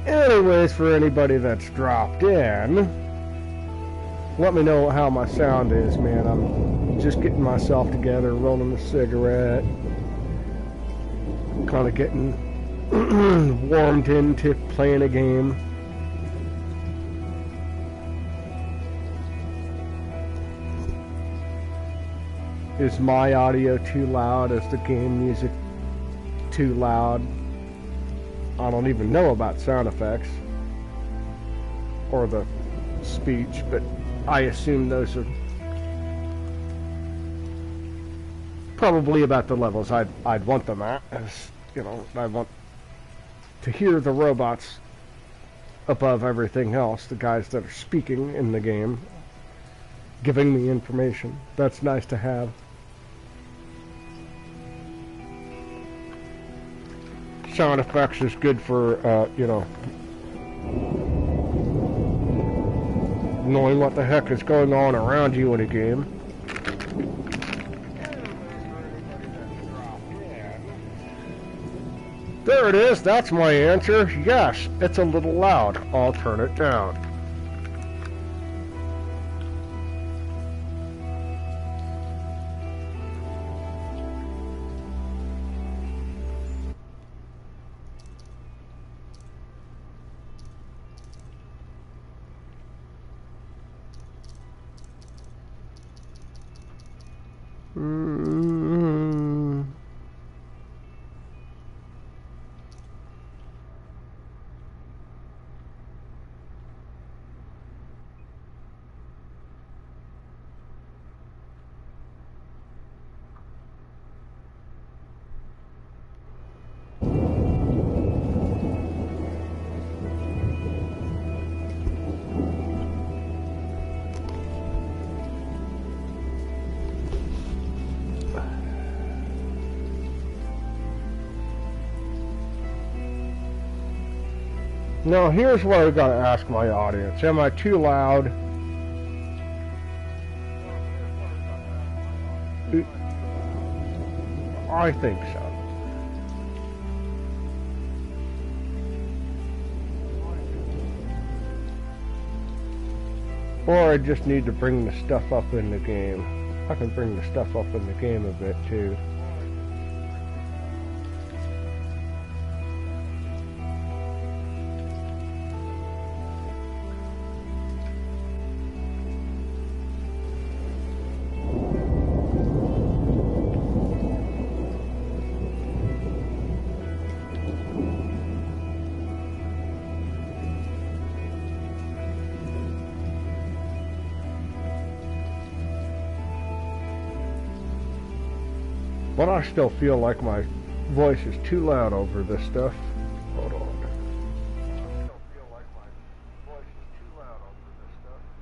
Anyways, for anybody that's dropped in, let me know how my sound is, man. I'm just getting myself together, rolling a cigarette, kind of getting warmed into playing a game. Is my audio too loud? Is the game music too loud? I don't even know about sound effects or the speech, but I assume those are probably about the levels I'd want them at. As you know, I want to hear the robots above everything else, the guys that are speaking in the game, giving me information. That's nice to have. Sound effects is good for, you know, knowing what the heck is going on around you in a game. There it is, that's my answer. Yes, it's a little loud. I'll turn it down. Now here's what I've got to ask my audience. Am I too loud? I think so. Or I just need to bring the stuff up in the game. I can bring the stuff up in the game a bit too. But I still feel like my voice is too loud over this stuff. Hold on. I still feel like my voice is too loud over this stuff.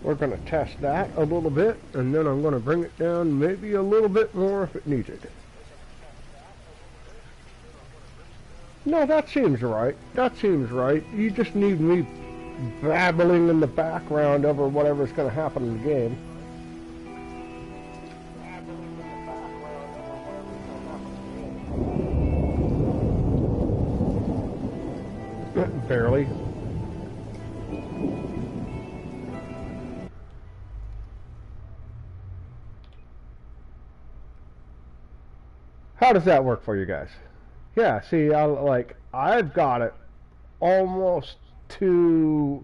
We're going to test that a little bit, and then I'm going to bring it down maybe a little bit more if it needed. No, that seems right. That seems right. You just need me babbling in the background over whatever's going to happen in the game. Barely. How does that work for you guys? Yeah, see, I've got it almost to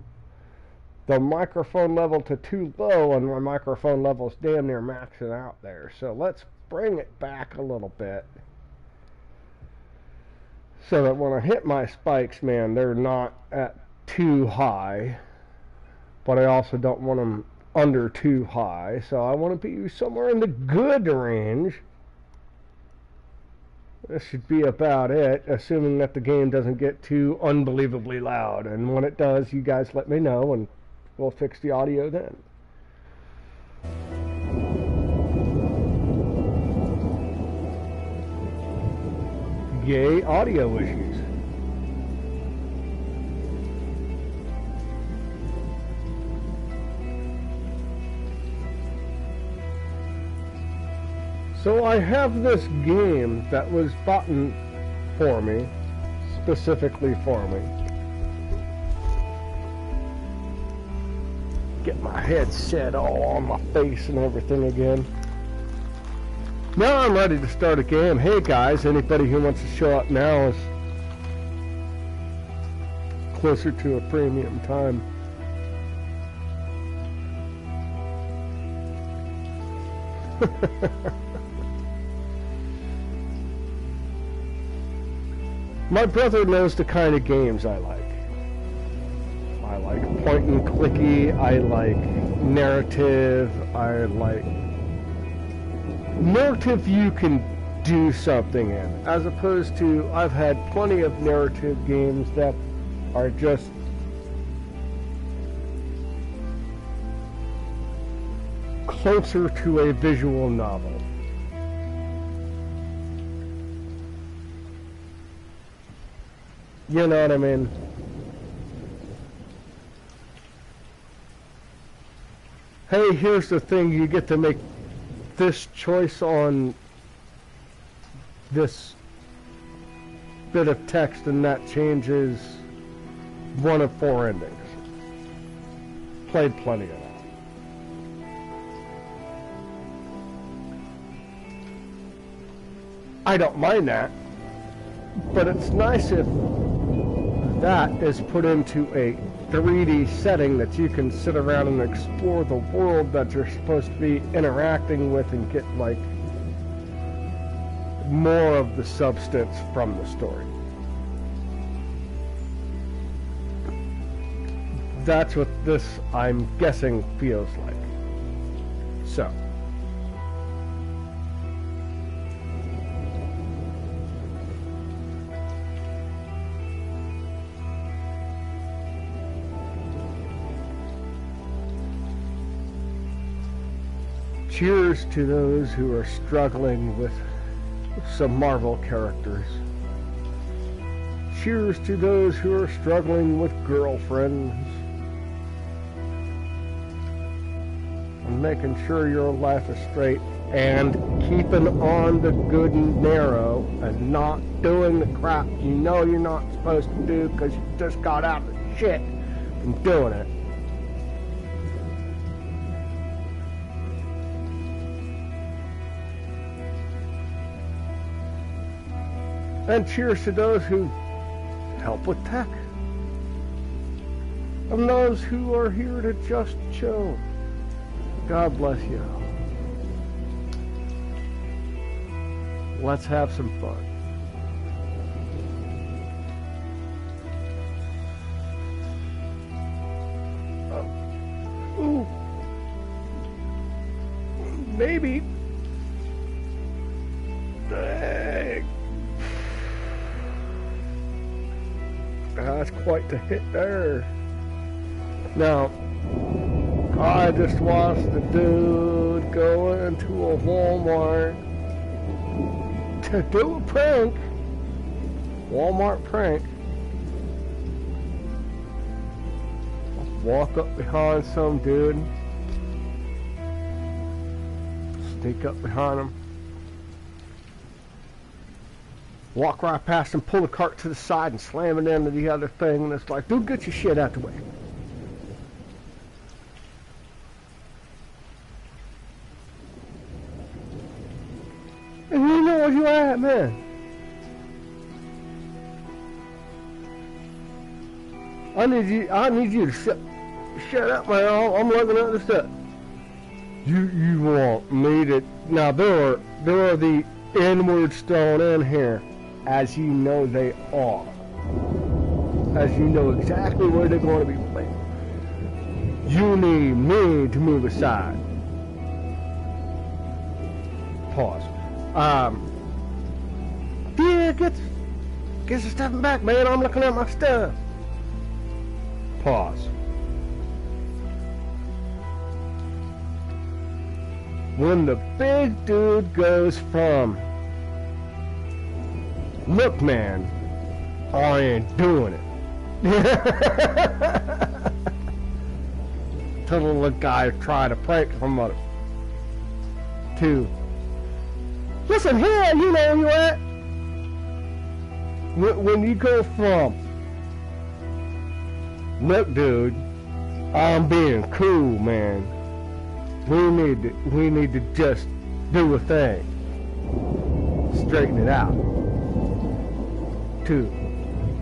the microphone level to too low, and my microphone level's damn near maxing out there. So let's bring it back a little bit so that when I hit my spikes, man, they're not at too high, but I also don't want them under too high. So I want to be somewhere in the good range. This should be about it, assuming that the game doesn't get too unbelievably loud. And when it does, you guys let me know, and we'll fix the audio then. Yay, audio issues. So I have this game that was bought for me, specifically for me. Get my headset all on my face and everything again. Now I'm ready to start a game. Hey guys, anybody who wants to show up now is closer to a premium time. My brother knows the kind of games I like. I like point and clicky, I like narrative, I like narrative you can do something in, as opposed to I've had plenty of narrative games that are just closer to a visual novel. You know what I mean? Hey, here's the thing, you get to make this choice on this bit of text and that changes one of 4 endings. Played plenty of that. I don't mind that, but it's nice if that is put into a 3D setting that you can sit around and explore the world that you're supposed to be interacting with and get like more of the substance from the story. That's what this, I'm guessing, feels like. So. Cheers to those who are struggling with some Marvel characters. Cheers to those who are struggling with girlfriends. And making sure your life is straight and keeping on the good and narrow and not doing the crap you know you're not supposed to do because you just got out of the shit and doing it. And cheers to those who help with tech. And those who are here to just chill. God bless you. Let's have some fun. Ooh. Maybe. Dang. That's quite the hit there. Now, I just watched the dude go into a Walmart to do a prank. Walmart prank. Walk up behind some dude. Sneak up behind him. Walk right past him, pull the cart to the side and slam it into the other thing, and it's like, dude, get your shit out the way. And you know where you at, man. I need you to shut up, man. I'm looking at this stuff. You want me to, now there are the N-words thrown in here. As you know they are. As you know exactly where they're going to be playing. You need me to move aside. Pause. Yeah, get your stuff back, man. I'm looking at my stuff. Pause. When the big dude goes from, look, man, I ain't doing it. To the little guy try to prank somebody. To, Listen here, you know what? When you go from, look, dude, I'm being cool, man. We need to just do a thing. Straighten it out. To,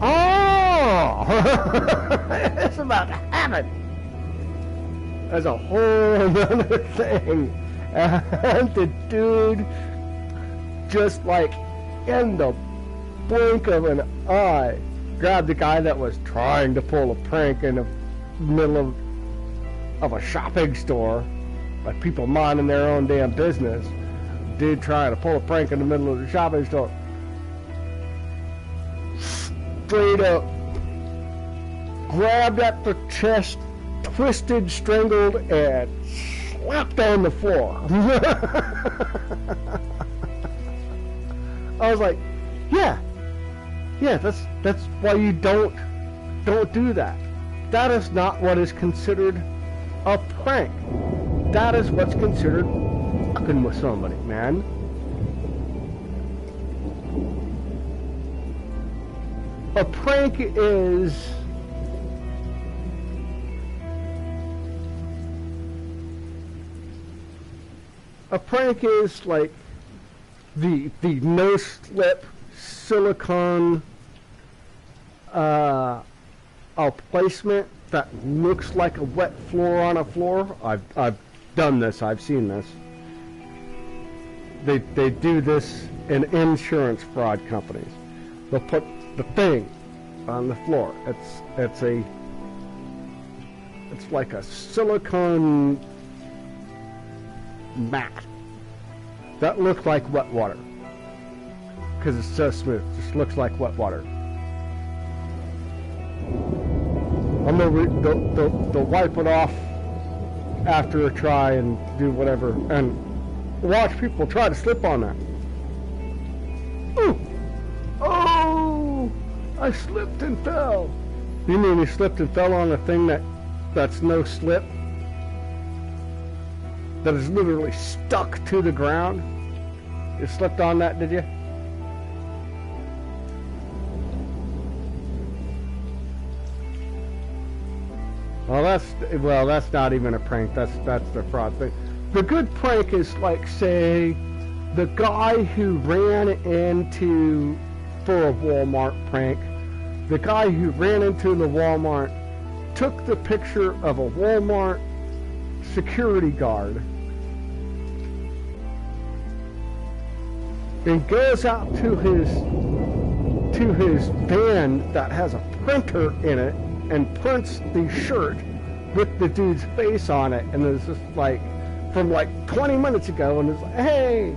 oh, it's about to happen. That's a whole other thing. And the dude, just like in the blink of an eye, grabbed the guy that was trying to pull a prank in the middle of a shopping store, like people minding their own damn business. Dude trying to pull a prank in the middle of the shopping store. Straight up grabbed at the chest, twisted, strangled, and slapped on the floor. I was like, yeah, that's why you don't do that. That is not what is considered a prank. That is what's considered fucking with somebody, man. A prank is like the no slip silicone a placement that looks like a wet floor on a floor. I've done this. I've seen this. They do this in insurance fraud companies. They'll put the thing on the floor. It's like a silicone mat that looks like wet water because it's so smooth. It just looks like wet water. They'll wipe it off after a try and do whatever, and watch people try to slip on that. Ooh. Oh, I slipped and fell. You mean you slipped and fell on a thing that's no slip? That is literally stuck to the ground? You slipped on that, did you? Well, that's not even a prank. That's the fraud thing. The good prank is like, say, the guy who ran into, for a Walmart prank, the guy who ran into the Walmart took the picture of a Walmart security guard and goes out to his van that has a printer in it and prints the shirt with the dude's face on it, and it's just like from like 20 minutes ago, and it's like, hey,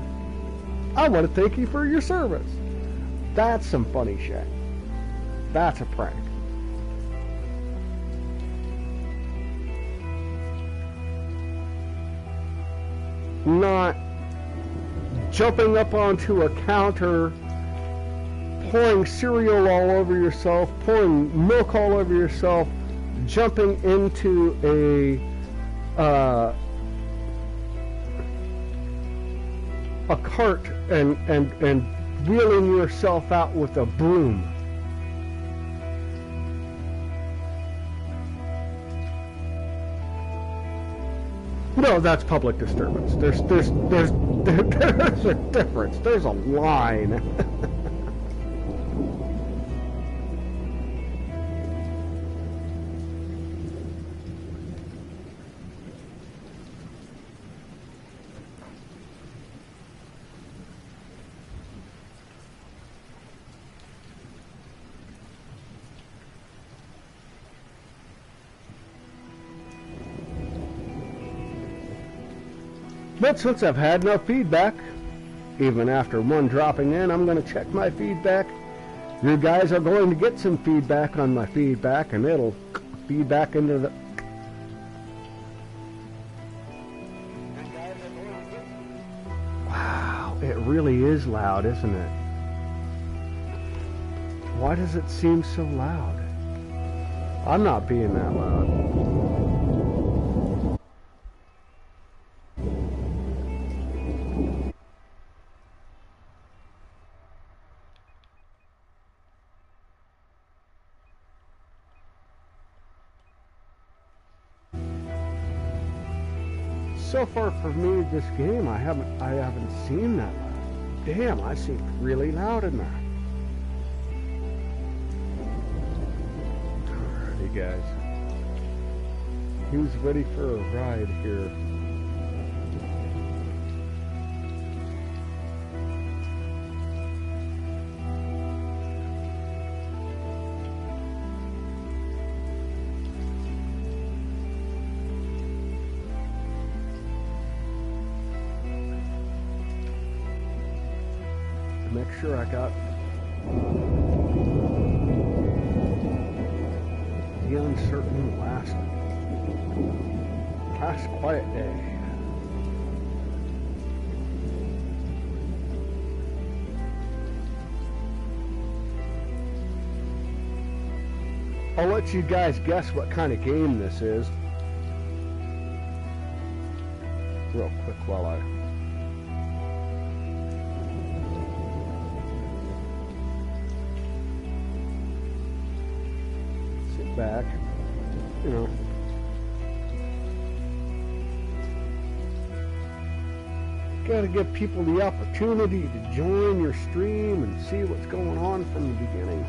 I want to thank you for your service. That's some funny shit. That's a prank. Not jumping up onto a counter, pouring cereal all over yourself, pouring milk all over yourself, jumping into a cart and wheeling yourself out with a broom. No, that's public disturbance. There's a difference. There's a line. But since I've had no feedback, even after one dropping in, I'm going to check my feedback. You guys are going to get some feedback on my feedback, and it'll feed back into the... Wow, it really is loud, isn't it? Why does it seem so loud? I'm not being that loud. so far for me, this game, I haven't seen that loud. Damn, I seem really loud in that. Alrighty, guys. Who's ready for a ride here? Make sure I got the uncertain last quiet day. I'll let you guys guess what kind of game this is real quick while I back, you know. Gotta give people the opportunity to join your stream and see what's going on from the beginning.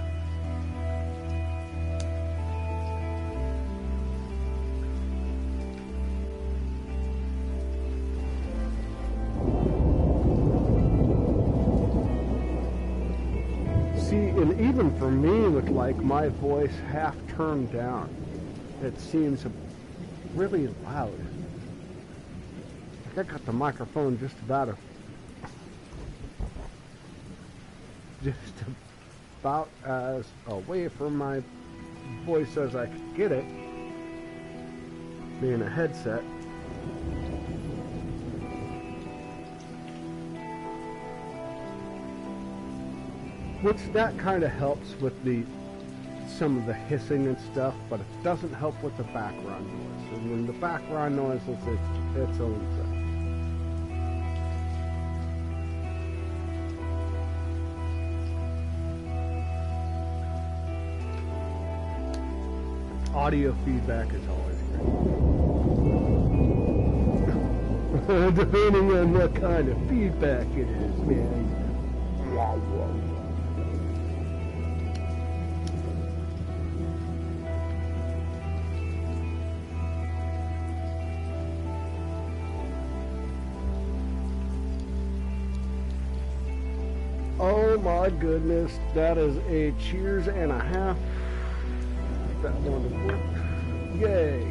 And even for me, with like my voice half turned down, it seems really loud. Like I got the microphone just about as away from my voice as I could get it, being a headset. Which that kind of helps with some of the hissing and stuff, but it doesn't help with the background noise. And when the background noise is its own thing. Audio feedback is always great. Depending on what kind of feedback it is, man. Oh my goodness, that is a cheers and a half. That one will work. Yay!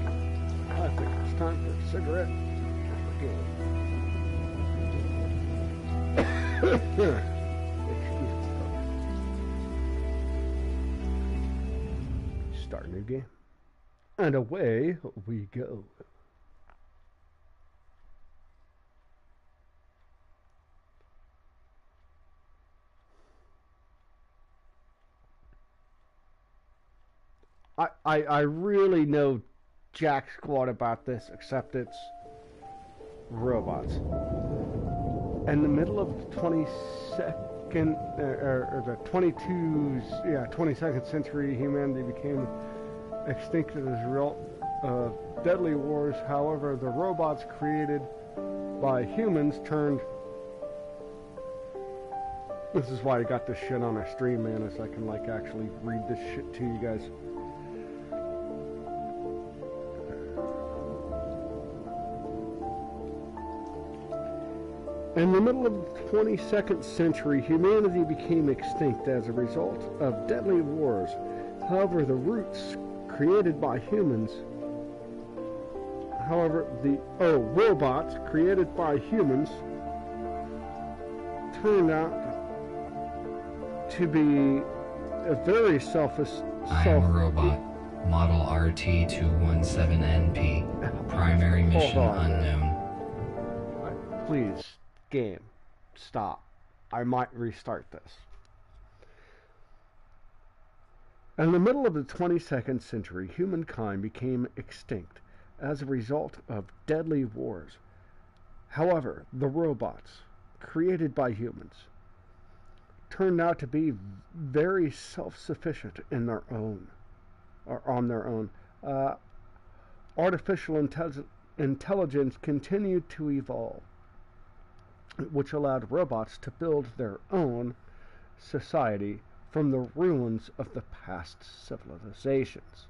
I think it's time for a cigarette. Excuse me. Start a new game. And away we go. I really know jack squat about this, except it's robots. In the middle of the 22nd, or the 22nd century, humanity became extinct as a result of deadly wars. However, the robots created by humans turned... This is why I got this shit on our stream, man, is I can like actually read this shit to you guys. In the middle of the 22nd century, humanity became extinct as a result of deadly wars. However, the robots created by humans turned out to be a very selfish... I am a robot. Model RT217NP. Primary mission unknown. Please. Game, stop. I might restart this. In the middle of the 22nd century, humankind became extinct as a result of deadly wars. However, the robots, created by humans, turned out to be very self-sufficient in their own, or on their own. Artificial intelligence continued to evolve, which allowed robots to build their own society from the ruins of the past civilizations.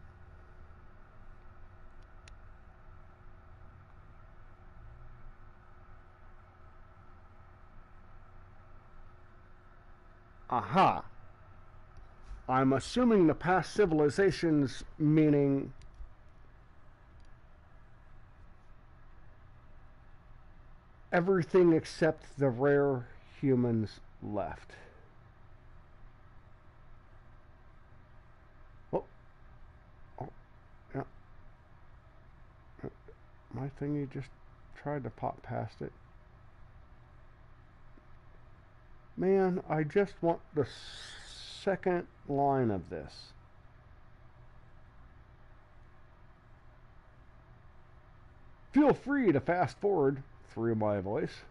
Aha! I'm assuming the past civilizations meaning everything except the rare humans left. Oh, oh, yeah. My thingy just tried to pop past it. Man, I just want the second line of this. Feel free to fast forward through my voice.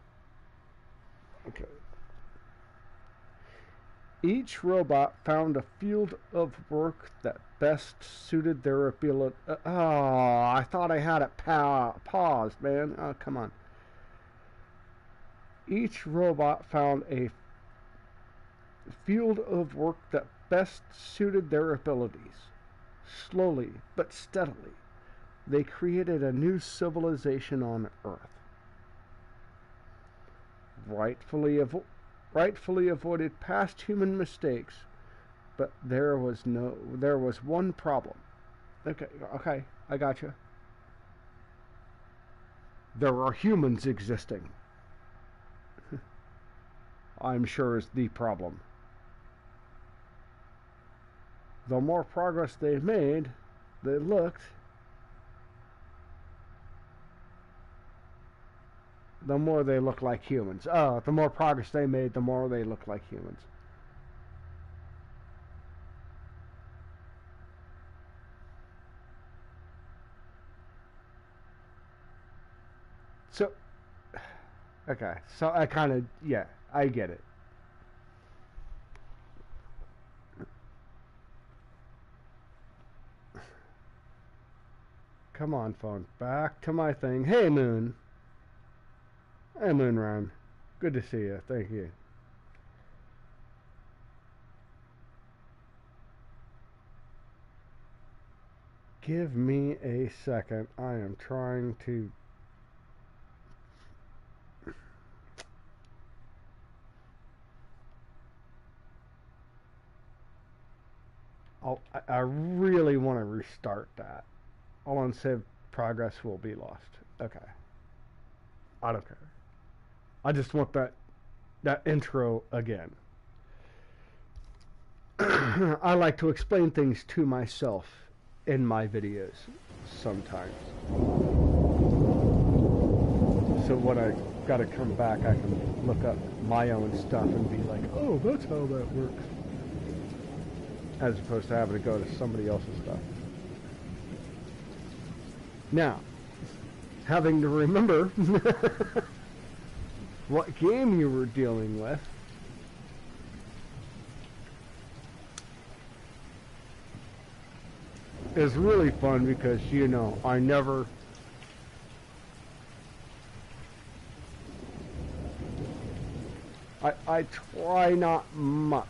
Okay. Each robot found a field of work that best suited their ability. Oh, I thought I had it paused, man. Oh, come on. Each robot found a field of work that best suited their abilities. Slowly but steadily, they created a new civilization on Earth. Rightfully avoided past human mistakes, but there was one problem. Okay, I gotcha. There are humans existing. I'm sure is the problem. The more progress they made, they looked, the more they look like humans. Oh, the more progress they made, the more they look like humans. So, okay, so I kind of, yeah, I get it. Come on, phone. Back to my thing. Hey, Moon. Hey, Moonrun. Good to see you. Thank you. Give me a second. I am trying to... I really want to restart that. All unsaved progress will be lost. Okay. I don't care. I just want that intro again. I like to explain things to myself in my videos sometimes. So when I gotta come back, I can look up my own stuff and be like, oh, that's how that works. As opposed to having to go to somebody else's stuff. Now, having to remember what game you were dealing with, is really fun because, you know, I try not much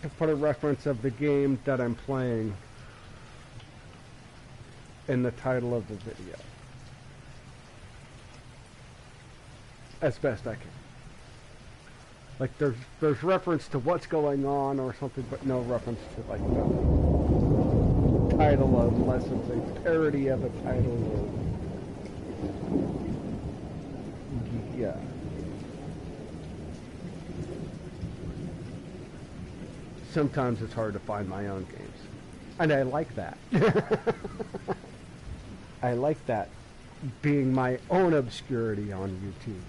to put a reference of the game that I'm playing in the title of the video. As best I can. Like there's reference to what's going on or something, but no reference to like the title unless it's a parody of a title or yeah. Sometimes it's hard to find my own games. And I like that. I like that being my own obscurity on YouTube.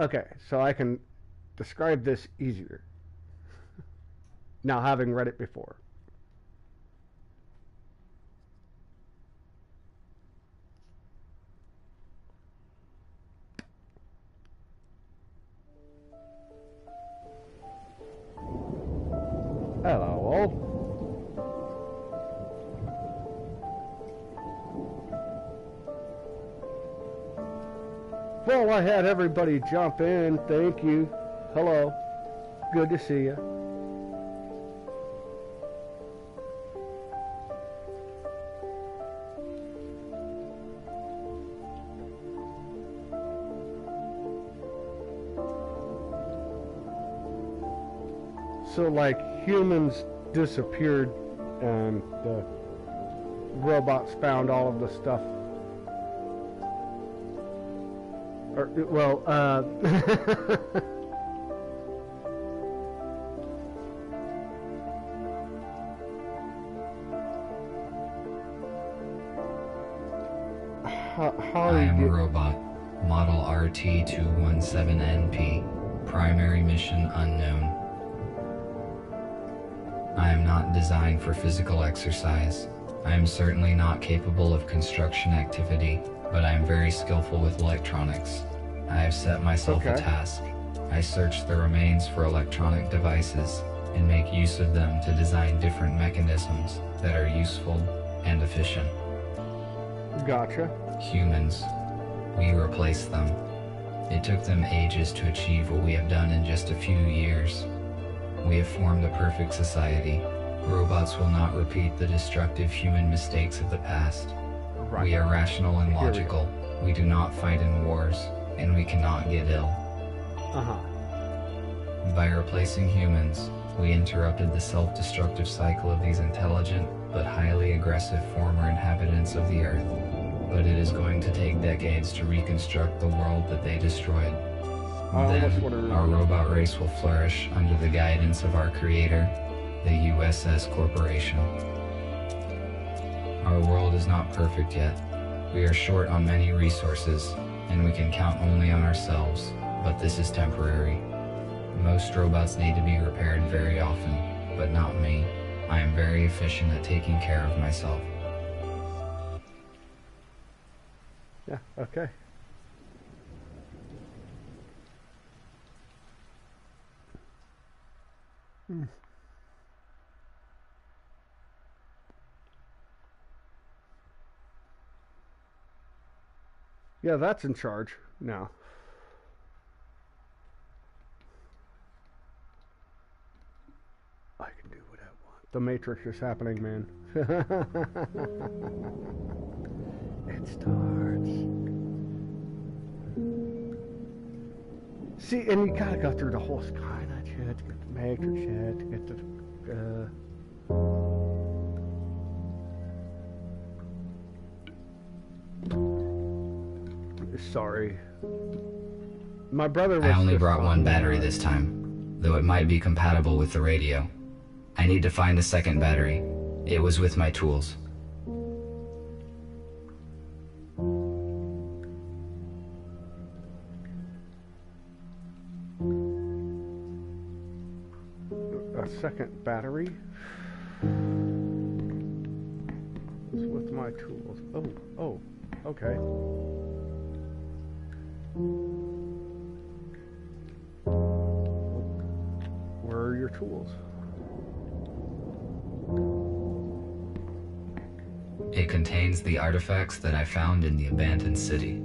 Okay, so I can describe this easier. Now having read it before. Hello all. Well, I had everybody jump in. Thank you. Hello. Good to see you. So, like, humans disappeared and the robots found all of the stuff. Or, well, how I am you a get... robot. Model RT-217NP. Primary mission unknown. I am not designed for physical exercise. I am certainly not capable of construction activity, but I am very skillful with electronics. I have set myself a task. I search the remains for electronic devices and make use of them to design different mechanisms that are useful and efficient. Gotcha. Humans, we replace them. It took them ages to achieve what we have done in just a few years. We have formed a perfect society. Robots will not repeat the destructive human mistakes of the past. Right. We are rational and logical. We do not fight in wars, and we cannot get ill. By replacing humans, we interrupted the self-destructive cycle of these intelligent but highly aggressive former inhabitants of the Earth. But it is going to take decades to reconstruct the world that they destroyed. Then, our robot race will flourish under the guidance of our creator, the USS Corporation. Our world is not perfect yet. We are short on many resources, and we can count only on ourselves, but this is temporary. Most robots need to be repaired very often, but not me. I am very efficient at taking care of myself. Yeah, okay. Yeah, that's in charge now. I can do what I want. The Matrix is happening, man. It starts. See, and you gotta go through the whole Skynet shit to get the Matrix shit to get the. Sorry. My brother was. I only brought one battery this time, though it might be compatible with the radio. I need to find a second battery. It was with my tools. A second battery? It's with my tools. Oh, okay. Where are your tools? It contains the artifacts that I found in the abandoned city.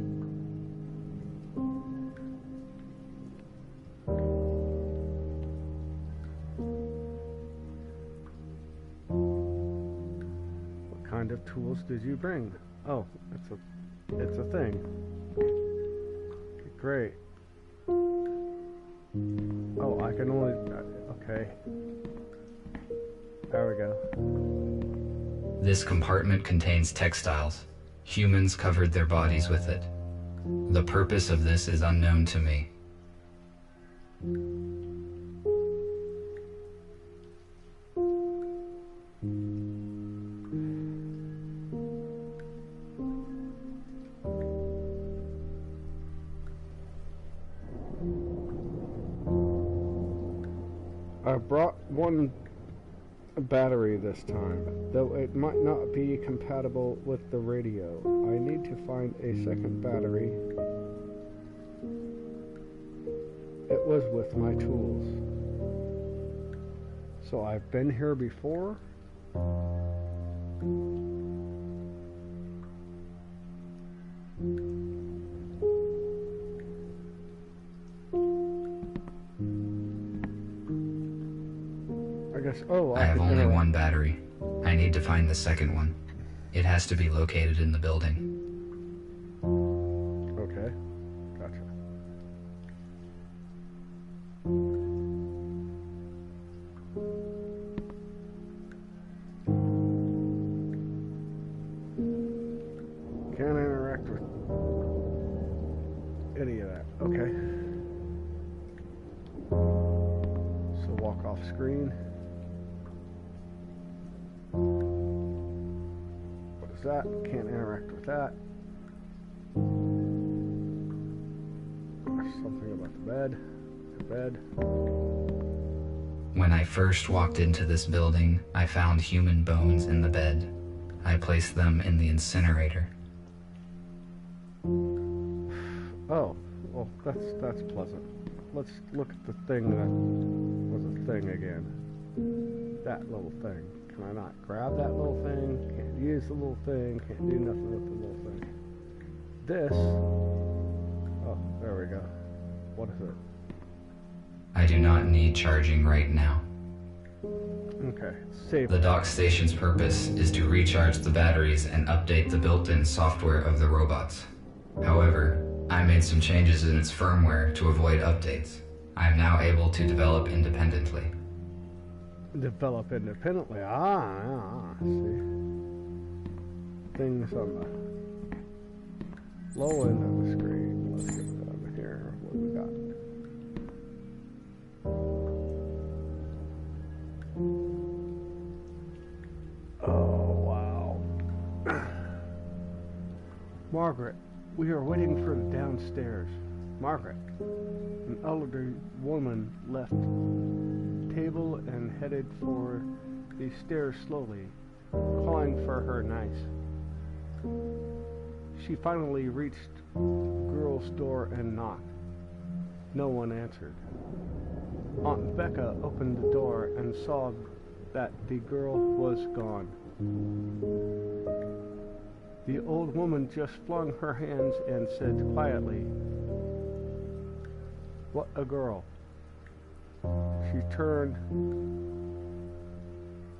What kind of tools did you bring? Oh, it's a thing. Great. Oh, I can only... Okay. There we go. This compartment contains textiles. Humans covered their bodies with it. The purpose of this is unknown to me. I brought one battery this time, though it might not be compatible with the radio. I need to find a second battery. It was with my tools. So I've been here before. batteries. Oh, I have can only interact. one battery. I need to find the second one. It has to be located in the building. Okay, gotcha. Can't interact with any of that. Okay. So walk off screen. What is that? Can't interact with that. There's something about the bed. The bed. When I first walked into this building, I found human bones in the bed. I placed them in the incinerator. Oh, well, that's pleasant. Let's look at the thing that was a thing again. That little thing. Can I not grab that little thing? Can't use the little thing. Can't do nothing with the little thing. This. Oh, there we go. What is it? I do not need charging right now. Okay, save. The dock station's purpose is to recharge the batteries and update the built-in software of the robots. However, I made some changes in its firmware to avoid updates. I am now able to develop independently. Develop independently. See. Things on the low end of the screen. Let's get it over here. What do we got? Oh, wow. Margaret, we are waiting for the downstairs. Margaret. An elderly woman left the table and headed for the stairs slowly, calling for her niece. She finally reached the girl's door and knocked. No one answered. Aunt Becca opened the door and saw that the girl was gone. The old woman just flung her hands and said quietly, "What a girl." She turned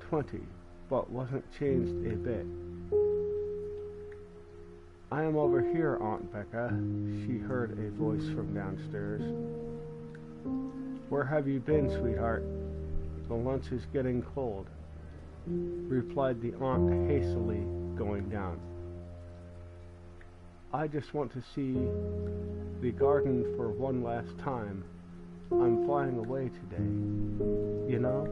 20, but wasn't changed a bit. "I am over here, Aunt Becca," she heard a voice from downstairs. "Where have you been, sweetheart? The lunch is getting cold," replied the aunt hastily, going down. "I just want to see the garden for one last time. I'm flying away today, you know?"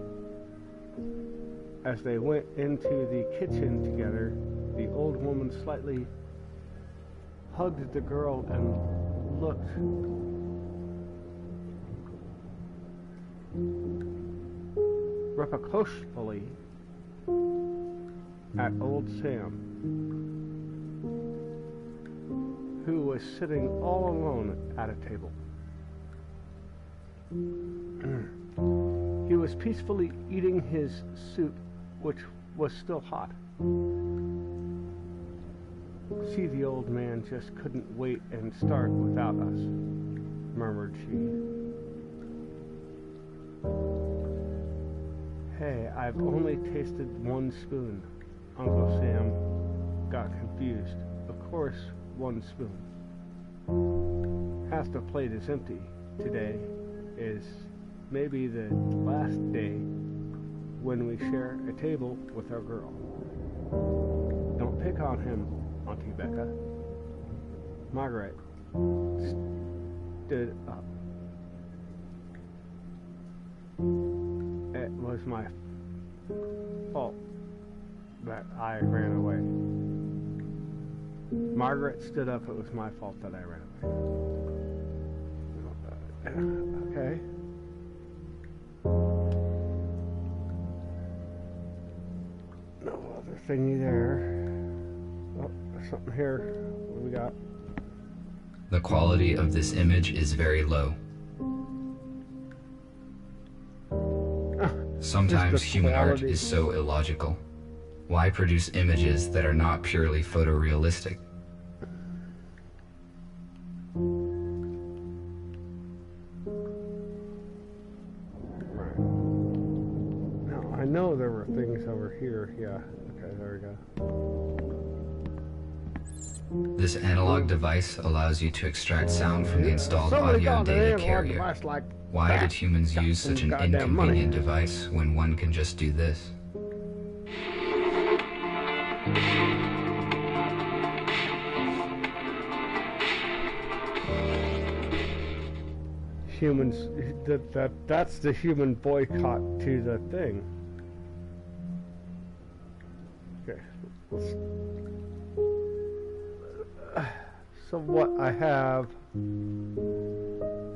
As they went into the kitchen together, the old woman slightly hugged the girl and looked reproachfully at old Sam, who was sitting all alone at a table. He was peacefully eating his soup, which was still hot. "See, the old man just couldn't wait and start without us," murmured she. "Hey, I've only tasted one spoon." Uncle Sam got confused. "Of course, one spoon. Half the plate is empty. Today is maybe the last day when we share a table with our girl. Don't pick on him, Auntie Becca." Margaret stood up. "It was my fault that I ran away." Margaret stood up. "It was my fault that I ran away." Okay. No other thingy there. Oh, there's something here. What do we got? The quality of this image is very low. Sometimes human art is so illogical. Why produce images that are not purely photorealistic? Right. Now I here. Yeah. Okay, there we go. This analog device allows you to extract sound from the installed Somebody audio got an data analog carrier. device like Why that. did humans Got use some such an goddamn money. inconvenient device when one can just do this? Humans, that's the human boycott to the thing. Okay. So what I have...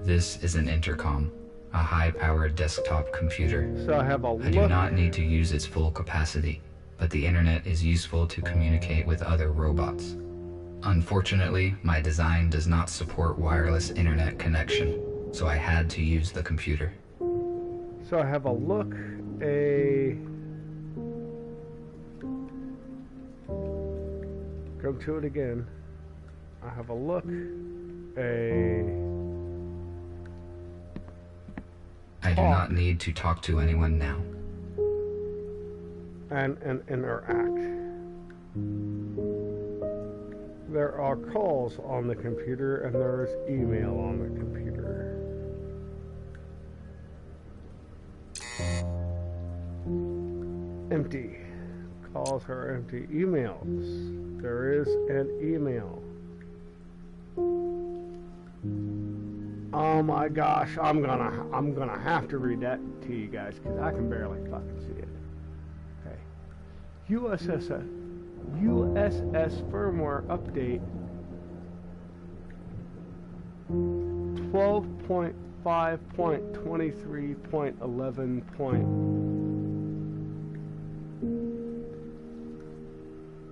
This is an intercom, a high-powered desktop computer. So I have a I do not need to use its full capacity, but the internet is useful to communicate with other robots. Unfortunately, my design does not support wireless internet connection, so I had to use the computer. So I have a look, a... Go to it again. I have a look, I do not need to talk to anyone now. and interact. There are calls on the computer and there is email on the computer. Empty. Calls are empty. Emails. There is an email. Oh my gosh, I'm gonna have to read that to you guys because I can barely fucking see it. Okay. USS firmware update 12.5.23.11.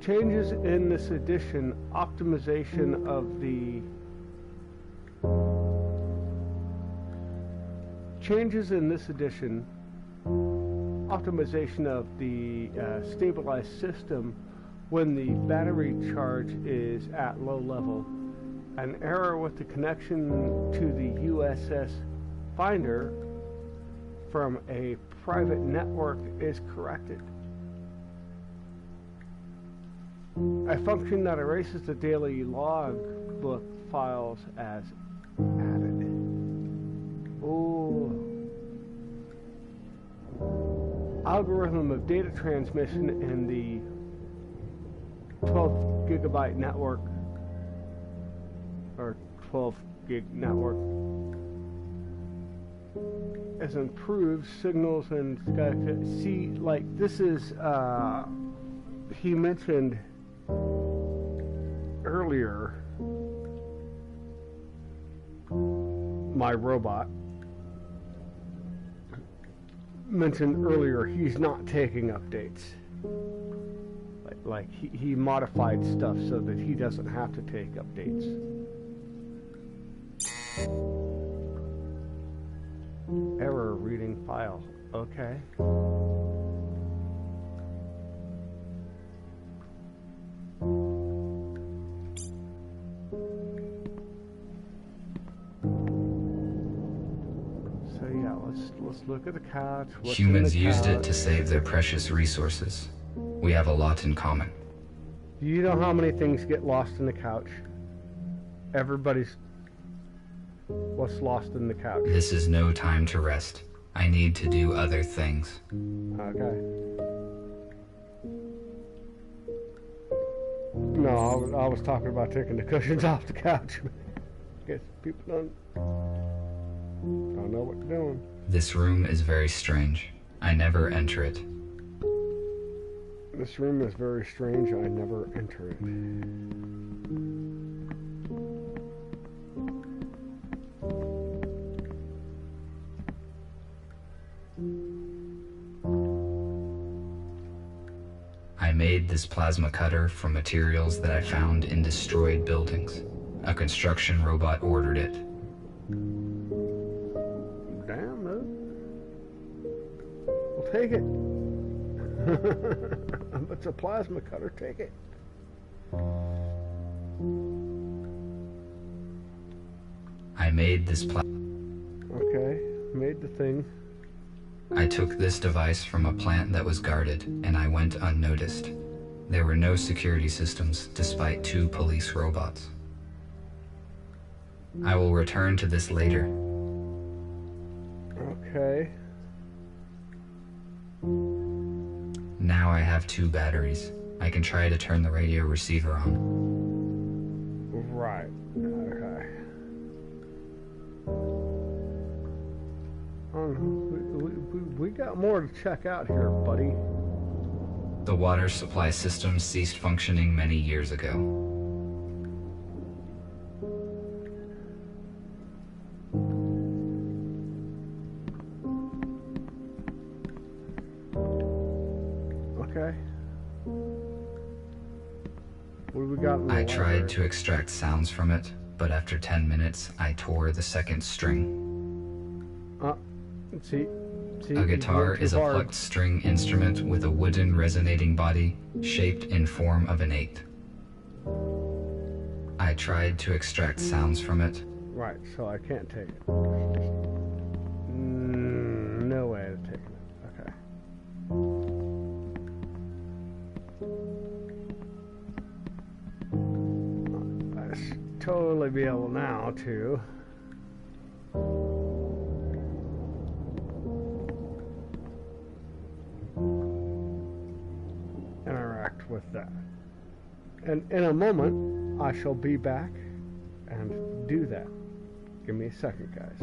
Changes in this edition, optimization of the stabilized system when the battery charge is at low level. An error with the connection to the USS Finder from a private network is corrected. A function that erases the daily logbook files as added. Oh. Algorithm of data transmission in the 12 gigabyte network or 12 gig network is improved. Signals and see, like, this is he mentioned earlier, my robot mentioned earlier he's not taking updates. Like he modified stuff so that he doesn't have to take updates. Error reading file. Okay. Let's look at the couch. Humans used it to save their precious resources. We have a lot in common. Do you know how many things get lost in the couch? What's lost in the couch? This is no time to rest. I need to do other things. Okay. No, I was talking about taking the cushions off the couch. Guess people don't know what they're doing. This room is very strange. I never enter it. This room is very strange. I never enter it. I made this plasma cutter from materials that I found in destroyed buildings. A construction robot ordered it. Damn, no. Well, take it. If it's a plasma cutter, take it. I made this Okay, made the thing. I took this device from a plant that was guarded, and I went unnoticed. There were no security systems, despite 2 police robots. I will return to this later. Okay. Now I have 2 batteries. I can try to turn the radio receiver on. Right. Okay. We got more to check out here, buddy. The water supply system ceased functioning many years ago. Okay. What do we got in the I library? tried to extract sounds from it, but after 10 minutes, I tore the second string. See, A guitar is a plucked string instrument with a wooden resonating body shaped in form of an 8. I tried to extract sounds from it. Right, so I can't take it. No way of taking it. Okay. I should totally be able now to interact with that. And in a moment, I shall be back and do that. Give me a second, guys.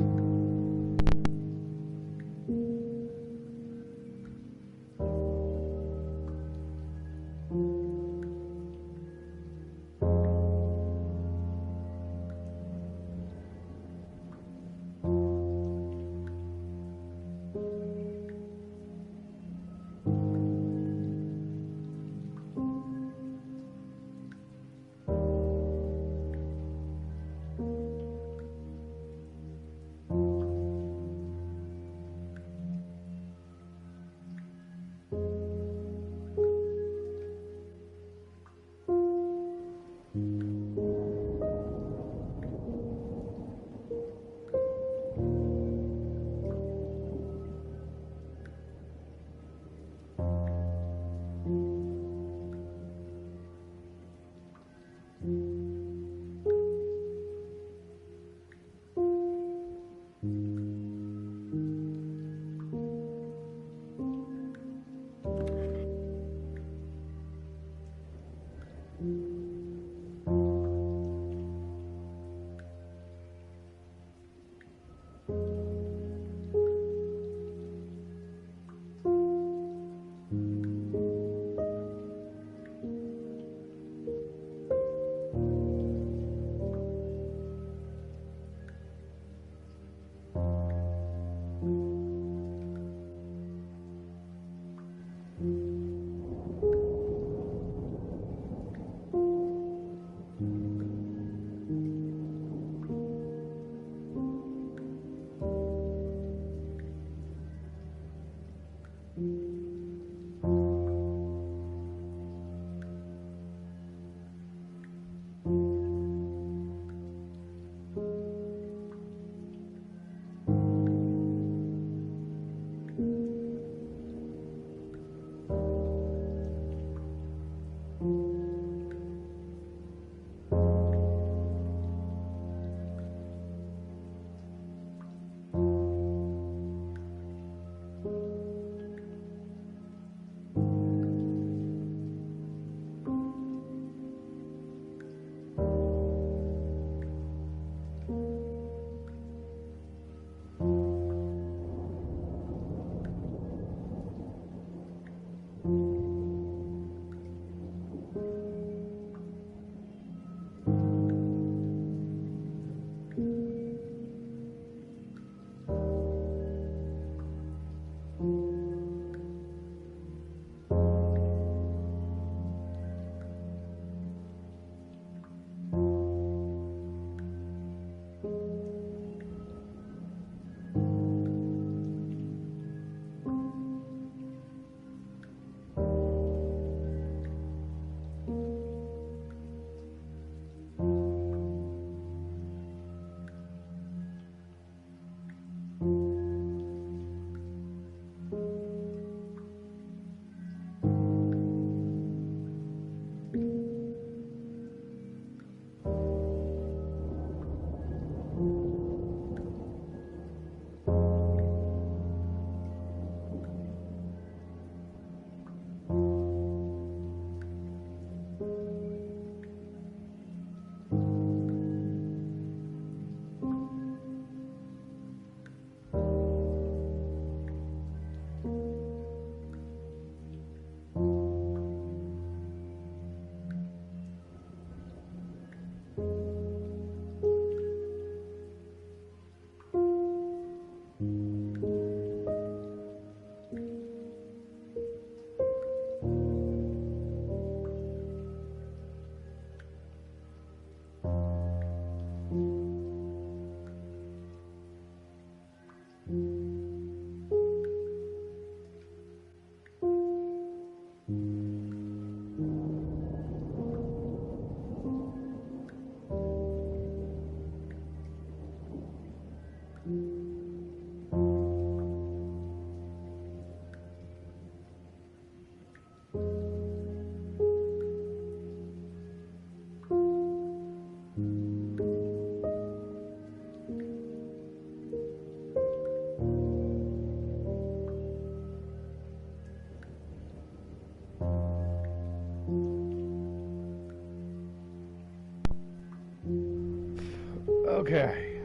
Okay.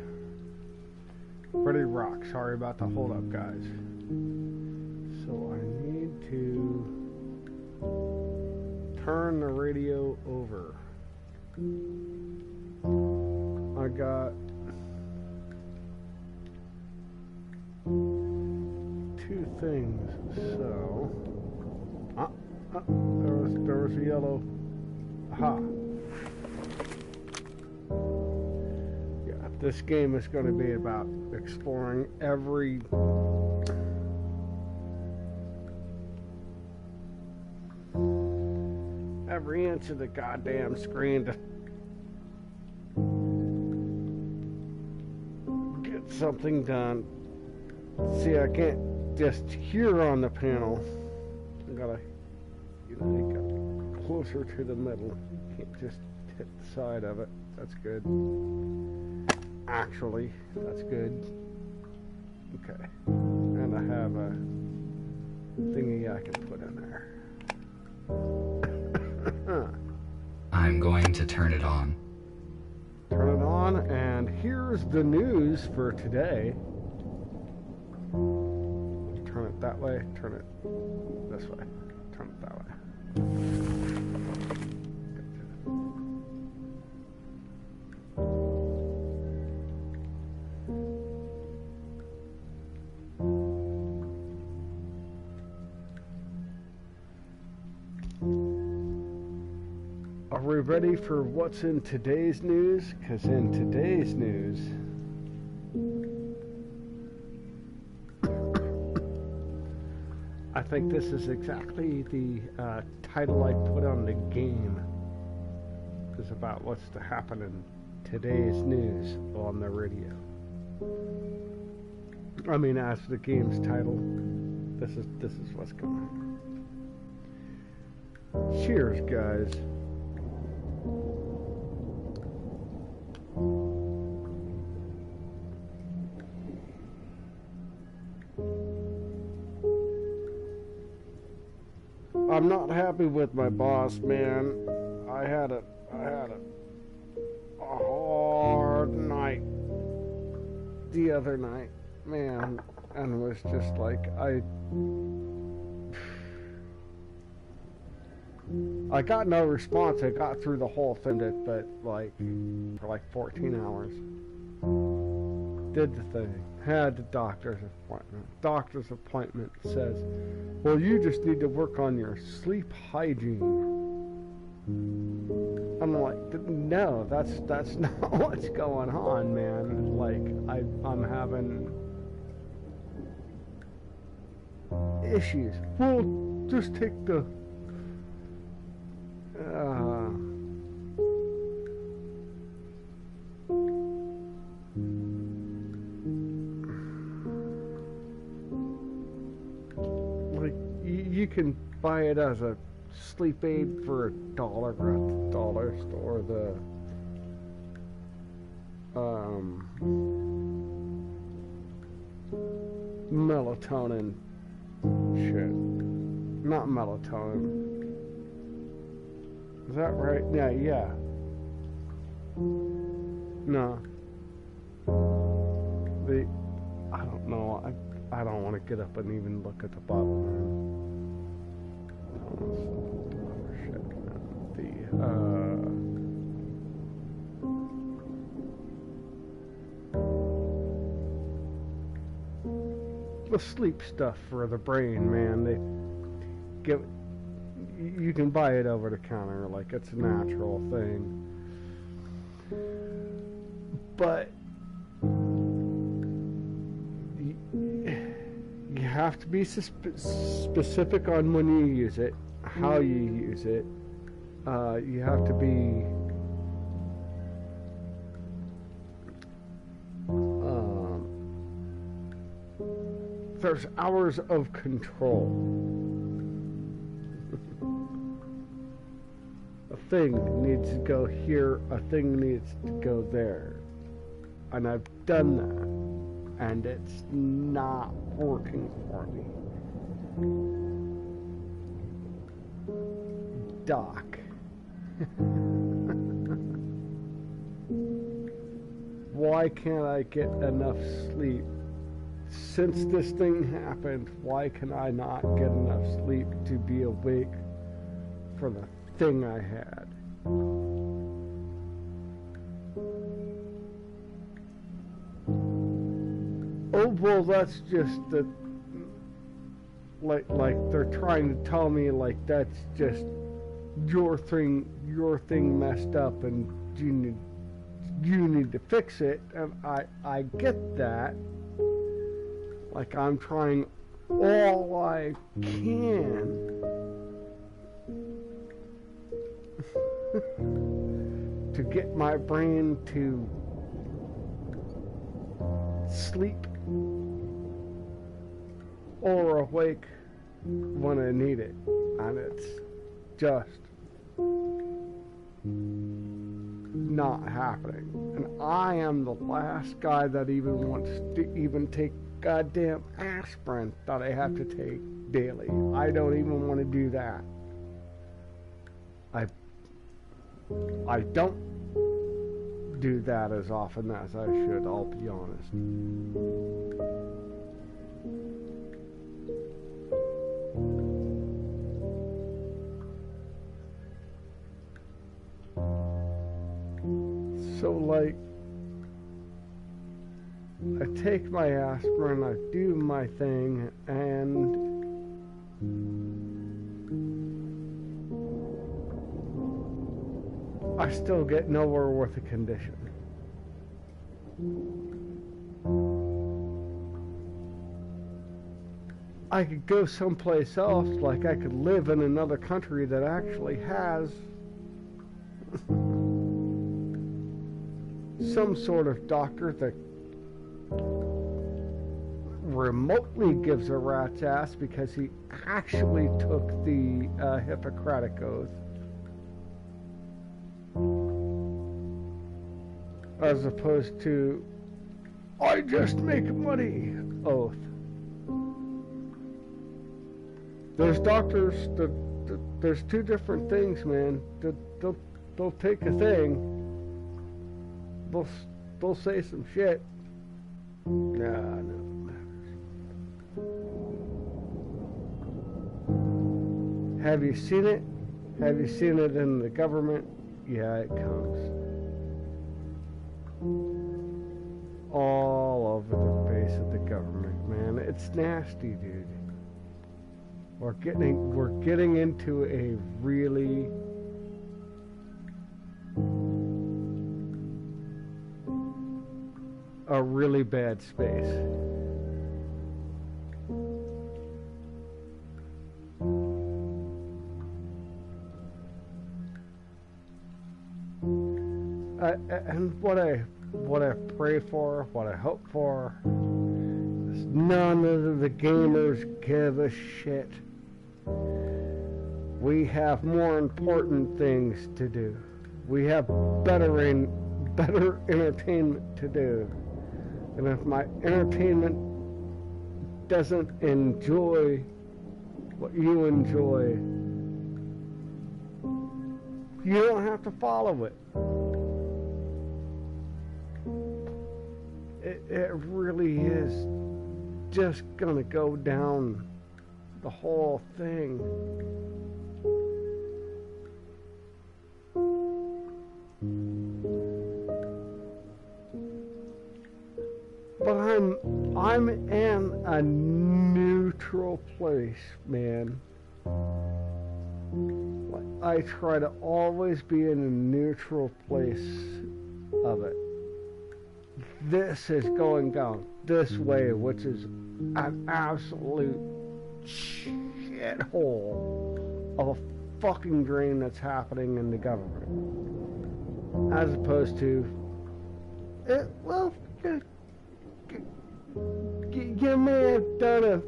Ready to rock. Sorry about the hold up, guys. So I need to turn the radio over. I got two things. So there was a yellow. Aha. Yeah, this game is going to be about exploring every inch of the goddamn screen to get something done. See, I can't just hear on the panel. I gotta, you gotta get closer to the middle. Can't just hit the side of it. That's good. Actually, that's good. Okay. And I have a thingy I can put in there. I'm going to turn it on. Turn it on, and here's the news for today. Turn it that way, turn it this way, turn it that way. Are we ready for what's in today's news? Because in today's news, I think this is exactly the title I put on the game. It's about what's to happen in today's news on the radio. I mean, as the game's title, this is what's going on. Cheers, guys. I'm not happy with my boss, man. I had a hard night the other night, man, and was just like I got no response. I got through the whole thing, but like for like 14 hours. Did the thing. Had the doctor's appointment. Doctor's appointment says, well, you just need to work on your sleep hygiene. I'm like, no, that's not what's going on, man. Like, I'm having issues. Well, just take the you can buy it as a sleep aid for $1 at the dollar store. The melatonin shit. Not melatonin. Is that right? Yeah. No. I don't know. I don't want to get up and even look at the bottle, man. The sleep stuff for the brain, man. They give. You can buy it over the counter, like it's a natural thing. But you have to be specific on when you use it, how you use it. You have to be there's hours of control. A thing needs to go here, a thing needs to go there. And I've done that, and it's not working for me. Doc. why can't I get enough sleep? Since this thing happened, why can I not get enough sleep to be awake for the thing I had? Oh, well, that's just the, like they're trying to tell me, like, that's just your thing messed up and you need to fix it. And I get that. Like, I'm trying all I can to get my brain to sleep or awake when I need it, and it's just not happening. And I am the last guy that even wants to even take goddamn aspirin that I have to take daily. I don't even want to do that. I don't do that as often as I should, I'll be honest. So, like, I take my aspirin, I do my thing, and I still get nowhere with the condition. I could go someplace else, like I could live in another country that actually has some sort of doctor that remotely gives a rat's ass because he actually took the Hippocratic Oath, as opposed to I just make money oath. There's doctors that there's two different things, man. They'll take a thing, they'll say some shit. No. Have you seen it? Have you seen it in the government? Yeah, it comes all over the face of the government, man. It's nasty, dude. We're getting into a really bad space. And what I pray for, what I hope for, is none of the gamers give a shit. We have more important things to do. We have better entertainment to do. And if my entertainment doesn't enjoy what you enjoy, you don't have to follow it. It really is just gonna go down the whole thing. But I'm in a neutral place, man. I try to always be in a neutral place of it. This is going down this way, which is an absolute shithole of a fucking drain that's happening in the government. As opposed to, you may have done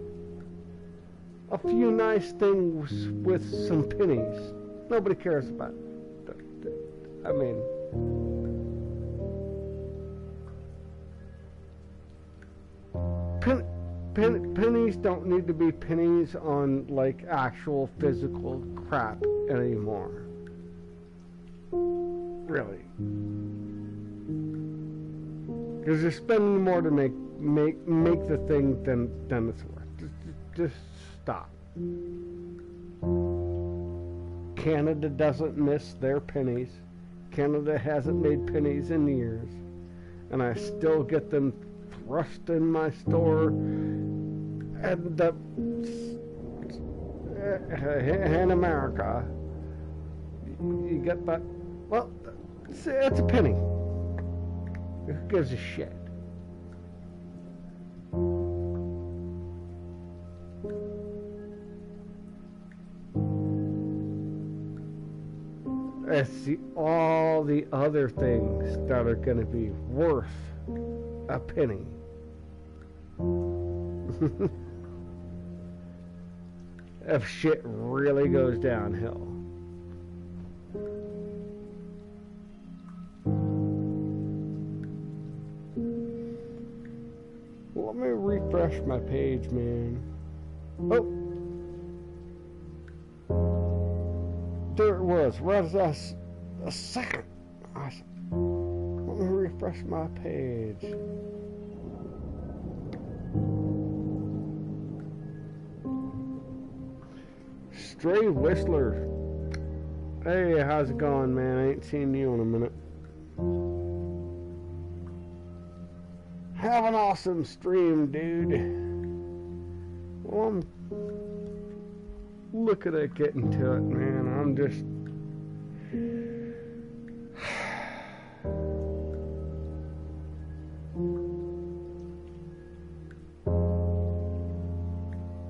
a few nice things with some pennies. Nobody cares about it. I mean, pennies don't need to be pennies on, like, actual physical crap anymore. Really. Because you're spending more to make the thing than it's worth. Just stop. Canada doesn't miss their pennies. Canada hasn't made pennies in years, and I still get them thrust in my store. And in America, you get that. Well, it's a penny. Who gives a shit? It's all the other things that are going to be worth a penny. If shit really goes downhill. Let me refresh my page, man. Oh, there it was. Right as a second. Awesome. Let me refresh my page. Stray Whistler. Hey, how's it going, man? I ain't seen you in a minute. Have an awesome stream, dude. Well, I'm looking at getting to it, man. I'm just...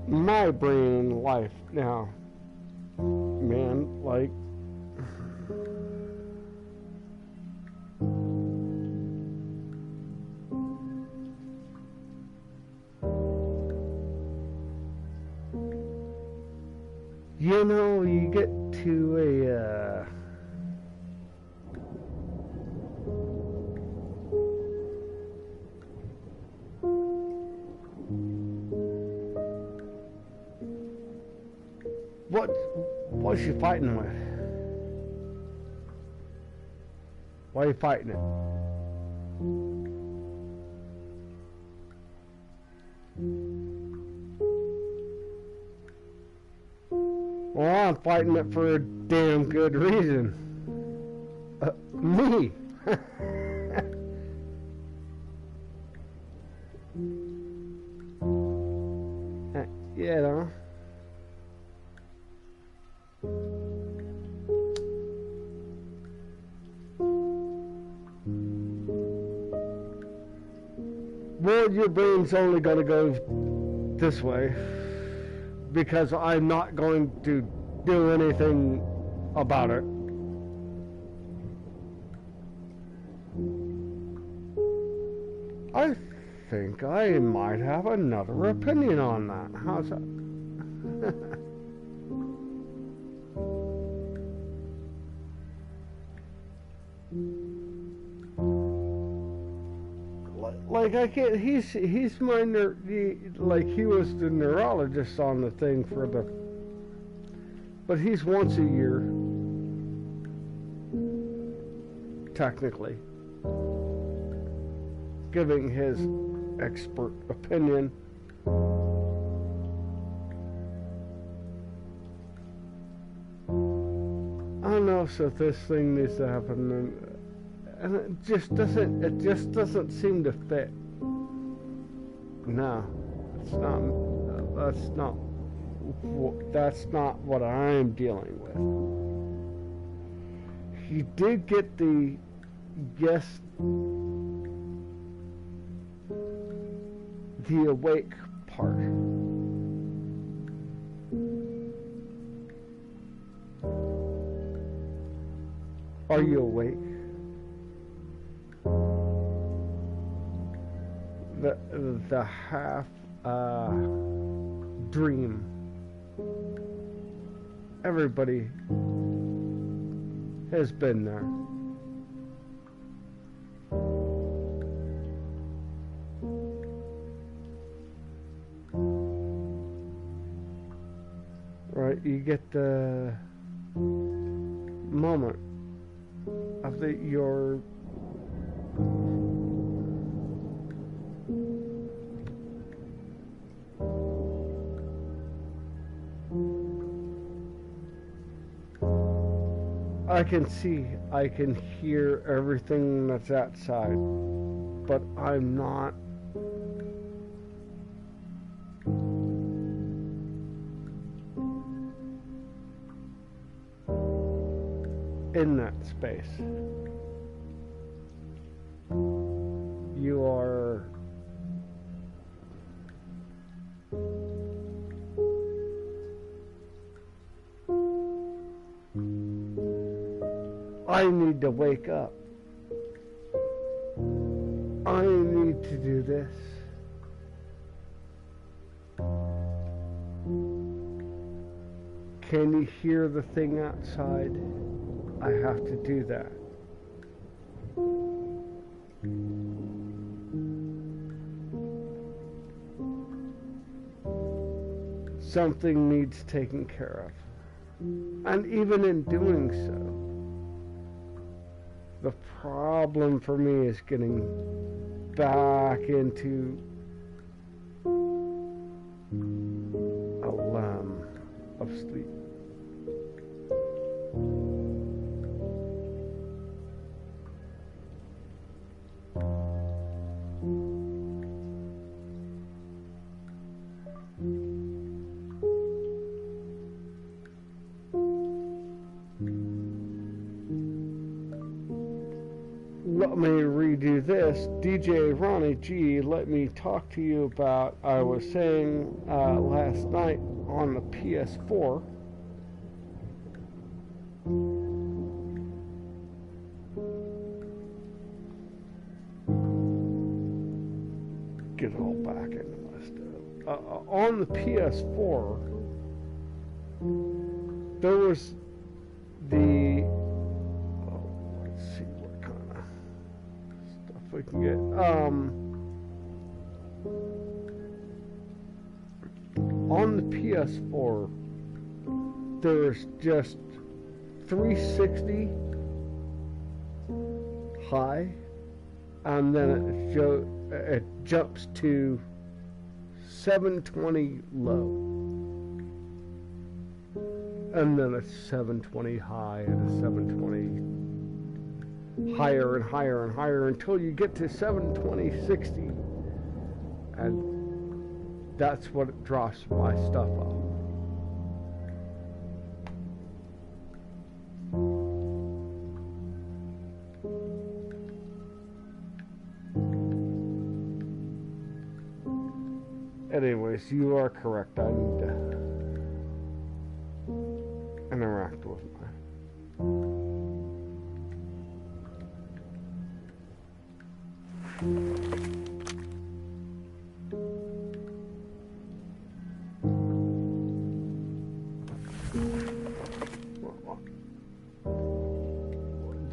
my brain and life now, man, like... You know, you get to a, what's you fighting with? Why are you fighting it? Well, I'm fighting it for a damn good reason. Me. You know. Well, your brain's only gonna go this way, because I'm not going to do anything about it. I think I might have another opinion on that. How's that? Like I can't. He's my like he was the neurologist on the thing for the. But he's once a year, technically, giving his expert opinion. I don't know if this thing needs to happen. And it just doesn't seem to fit. No, it's not. That's not what I'm dealing with. You did get the the awake part. Are you awake? The half dream. Everybody has been there. Right, you get the moment of your I can see, I can hear everything that's outside, but I'm not in that space. You are I need to wake up. I need to do this. Can you hear the thing outside? I have to do that. Something needs taken care of. And even in doing so, the problem for me is getting back into a realm of sleep. Let me redo this. DJ Ronnie G, let me talk to you about, I was saying last night on the PS4. Get all back into my stuff. On the PS4, there was the, let's see what kind of stuff we can get. On the PS4, there's just 360 high, and then it jumps to 720 low, and then a 720 high and a 720 higher and higher and higher until you get to 720/60, and that's what it drops my stuff off. Anyways, you are correct. I need to interact with my...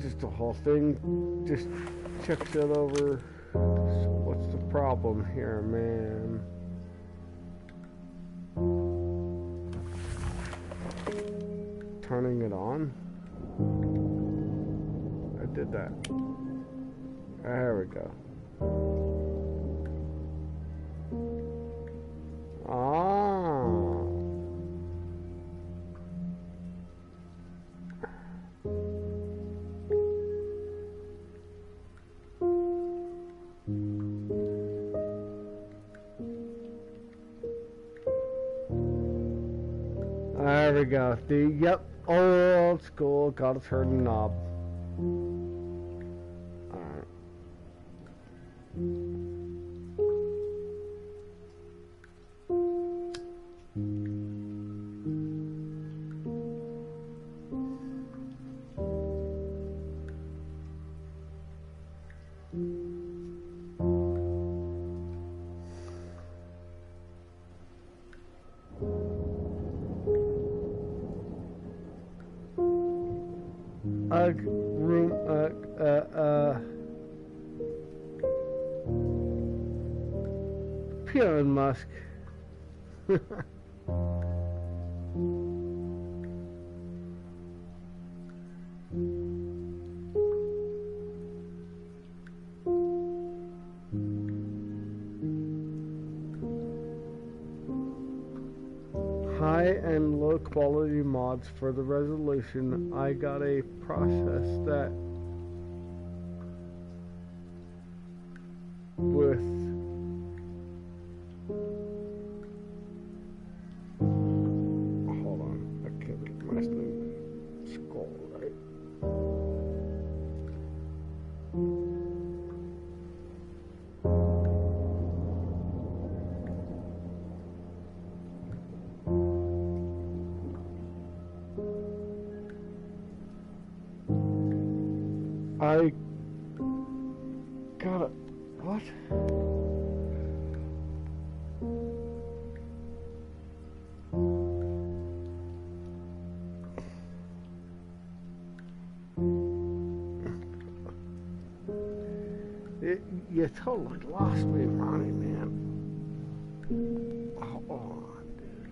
Just the whole thing just checks it over. So what's the problem here, man? Turning it on? I did that. There we go. Ah. There we go. Yep, old school, gotta turn the knob. Alright. Elon Musk. High and low quality mods for the resolution. I got a process that with hold on, I can't get my scroll right. I got it. What? You totally lost me, Ronnie, man. Hold on, dude.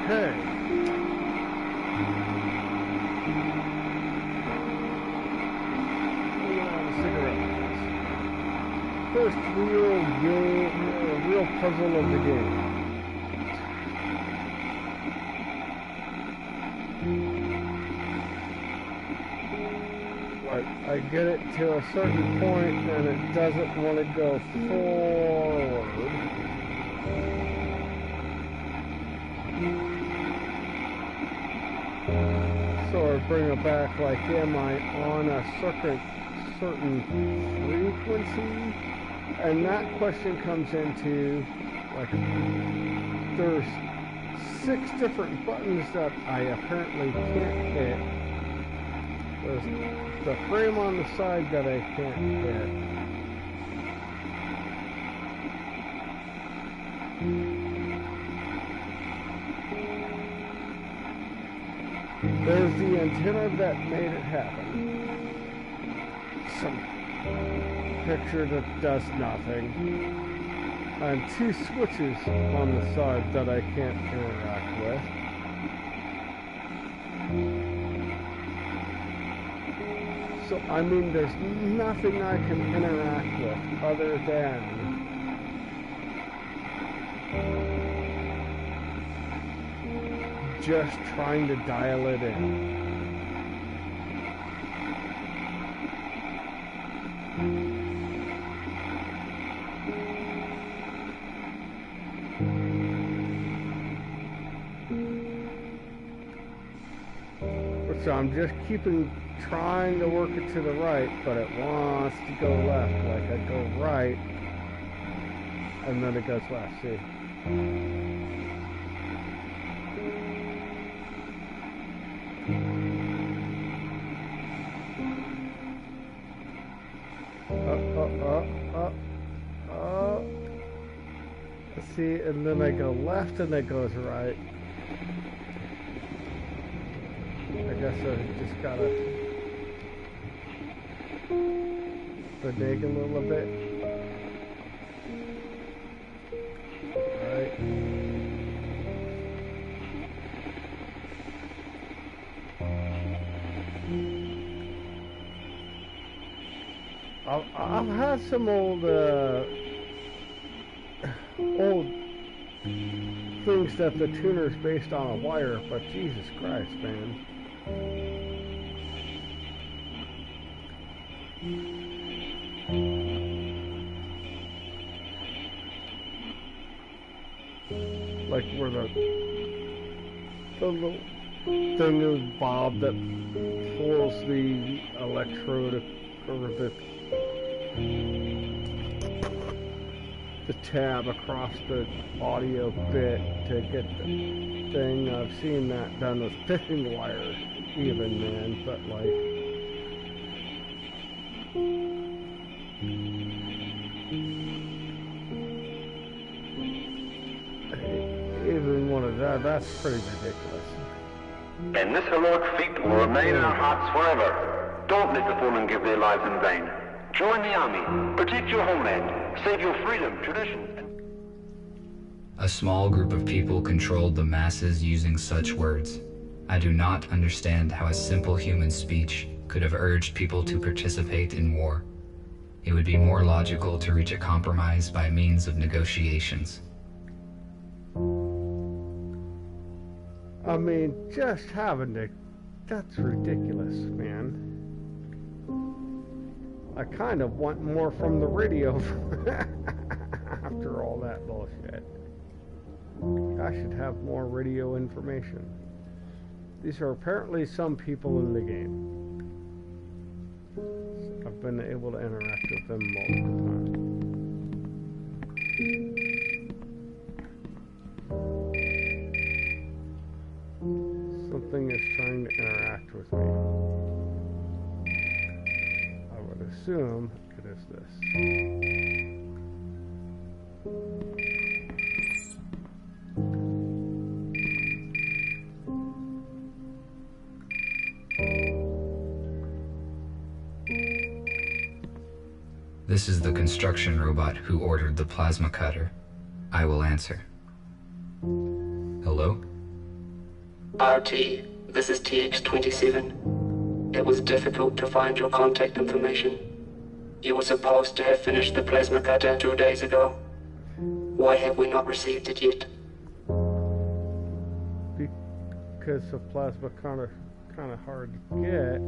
Okay. First real puzzle of the game. I get it to a certain point and it doesn't want to go forward. So I bring it back like, am I on a certain frequency? And that question comes into, like, there's 6 different buttons that I apparently can't hit. There's the frame on the side that I can't hit. There's the antenna that made it happen. Some picture that does nothing. And 2 switches on the side that I can't interact with. So, I mean, there's nothing I can interact with other than just trying to dial it in. So I'm just trying to work it to the right, but it wants to go left. Like I go right, and then it goes left. See? See, and then I go left, and it goes right. I guess I just gotta dig a little bit. Right. I've had some old things that the tuner's based on a wire, but Jesus Christ, man. Like where the little thing is bob that pulls the electrode or the tab across the audio bit to get the thing. I've seen that done with fishing wires even, man, but like even one of that's pretty ridiculous. And this heroic feat will remain in our hearts forever. Don't let the fallen give their lives in vain. Join the army, protect your homeland, save your freedom, traditions. A small group of people controlled the masses using such words. I do not understand how a simple human speech could have urged people to participate in war. It would be more logical to reach a compromise by means of negotiations. I mean, just having to... That's ridiculous, man. I kind of want more from the radio after all that bullshit. I should have more radio information. These are apparently some people in the game. I've been able to interact with them multiple times. Something is trying to interact with me. I would assume it is this. This is the construction robot who ordered the plasma cutter. I will answer. Hello? RT, this is TX-27. It was difficult to find your contact information. You were supposed to have finished the plasma cutter 2 days ago. Why have we not received it yet? Because the plasma kind of hard to get.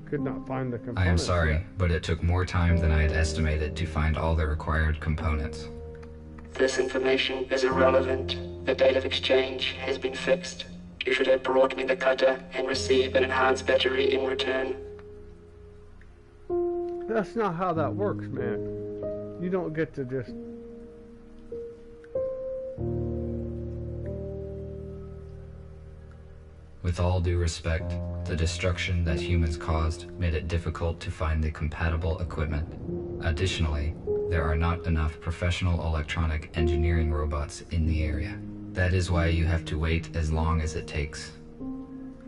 Could not find the components. I am sorry, yet. but it took more time than I had estimated to find all the required components. This information is irrelevant. The date of exchange has been fixed. You should have brought me the cutter and receive an enhanced battery in return. That's not how that works, man. You don't get to just... With all due respect, the destruction that humans caused made it difficult to find the compatible equipment. Additionally, there are not enough professional electronic engineering robots in the area. That is why you have to wait as long as it takes.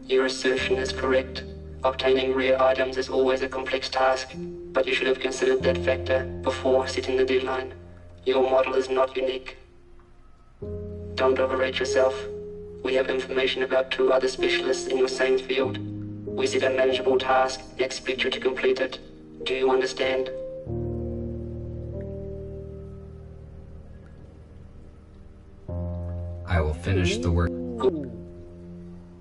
Your assertion is correct. Obtaining rare items is always a complex task, but you should have considered that factor before setting the deadline. Your model is not unique. Don't overrate yourself. We have information about 2 other specialists in your same field. We set a manageable task and expect you to complete it. Do you understand? I will finish the work. Good.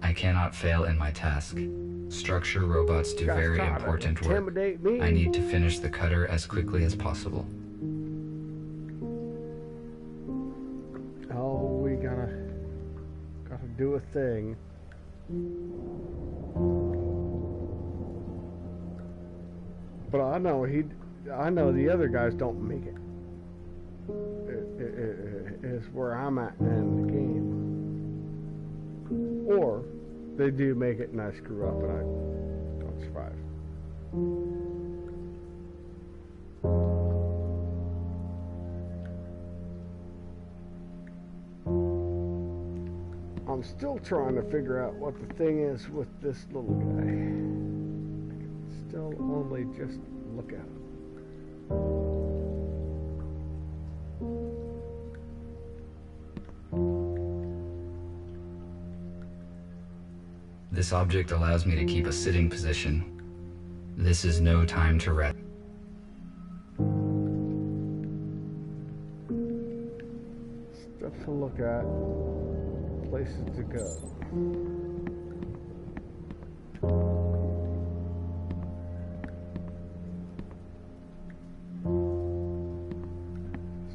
I cannot fail in my task. Structure robots do Guys very trying to important work. intimidate me. I need to finish the cutter as quickly as possible. Oh, we gotta do a thing. But I know the other guys don't make it. It is where I'm at in the game. Or they do make it and I screw up and I don't survive. I'm still trying to figure out what the thing is with this little guy. I can still only just look at him. This object allows me to keep a sitting position. This is no time to rest. Stuff to look at. Places to go.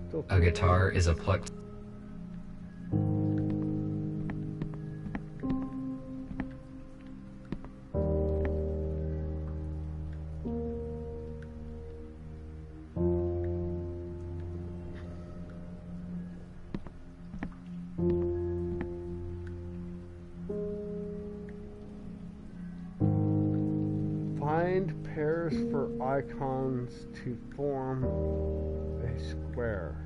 Still A guitar is a plucked. Find pairs for icons to form a square.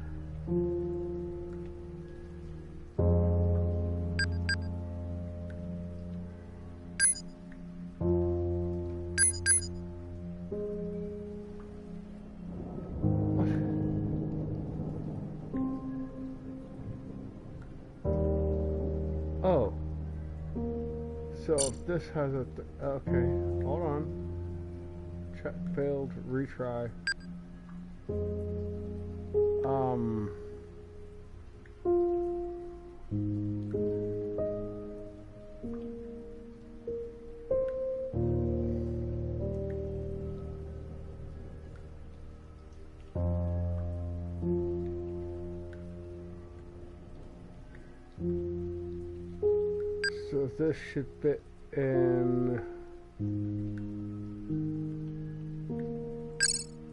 Oh. So if this has a... okay, hold on. Check failed, retry. So this should fit in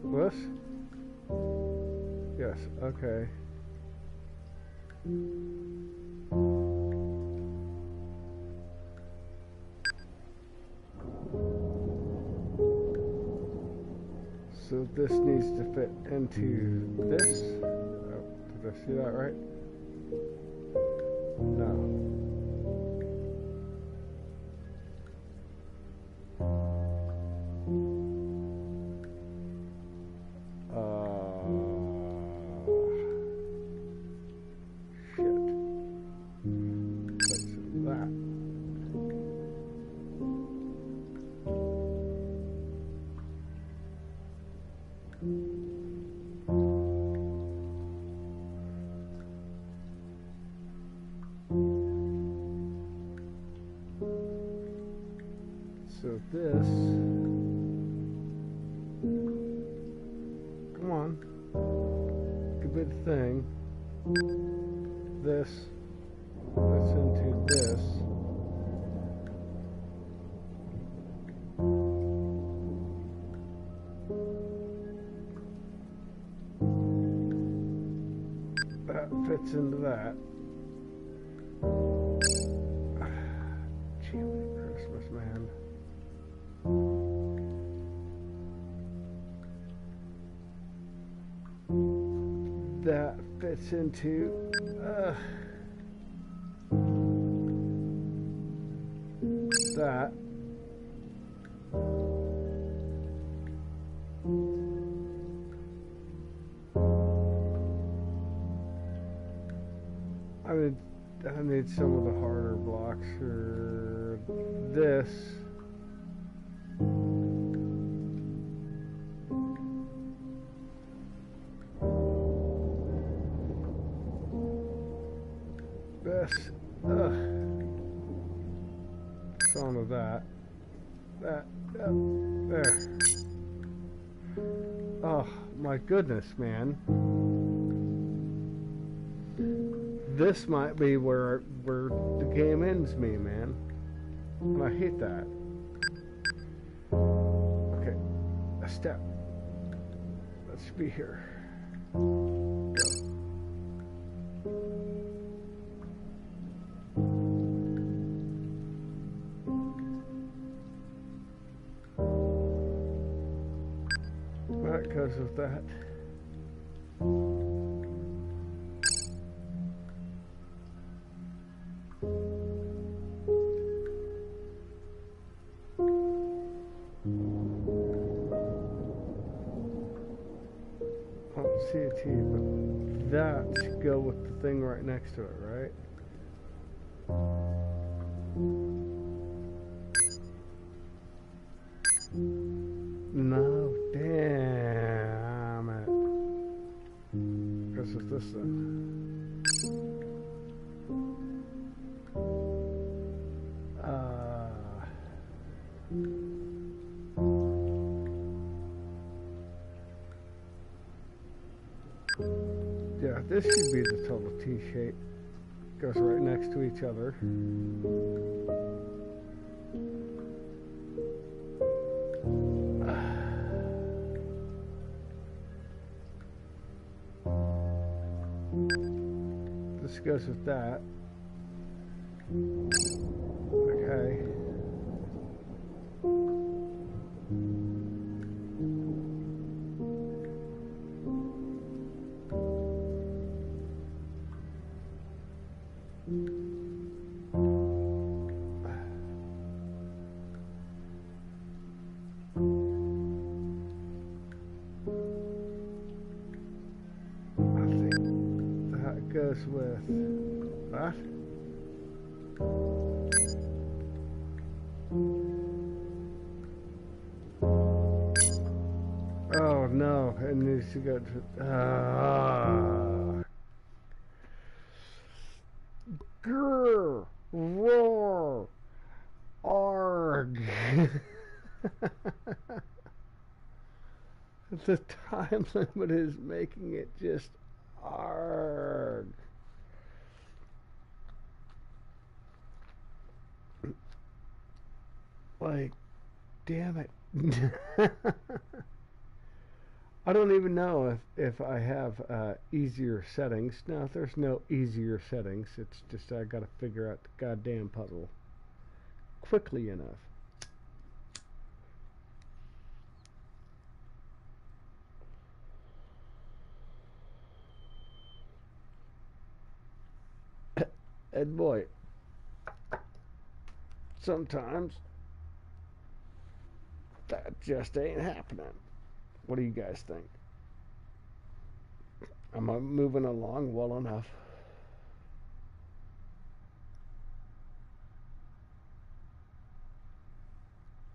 this? Yes, okay. So this needs to fit into this. Oh, did I see that right? No. So this, come on, could be the thing. This fits into this. That fits into that. Gee, Christmas, man. That fits into that. I need some of the harder blocks for this. This, some of that, there. Oh my goodness, man. This might be where the game ends me, man. And I hate that. Okay, a step. Let's be here. Go. That goes with that. CT, but that should go with the thing right next to it, right? No, damn it. Guess it's this then. Yeah, this should be the total T shape. Goes right next to each other. This goes with that. Okay. Goes with that. Oh no, it needs to go to. Grr, roar, arg. The time limit is making it just arg. Like, damn it. I don't even know if I have easier settings. No, there's no easier settings. It's just I gotta figure out the goddamn puzzle quickly enough. And boy, sometimes that just ain't happening. What do you guys think? Am I moving along well enough?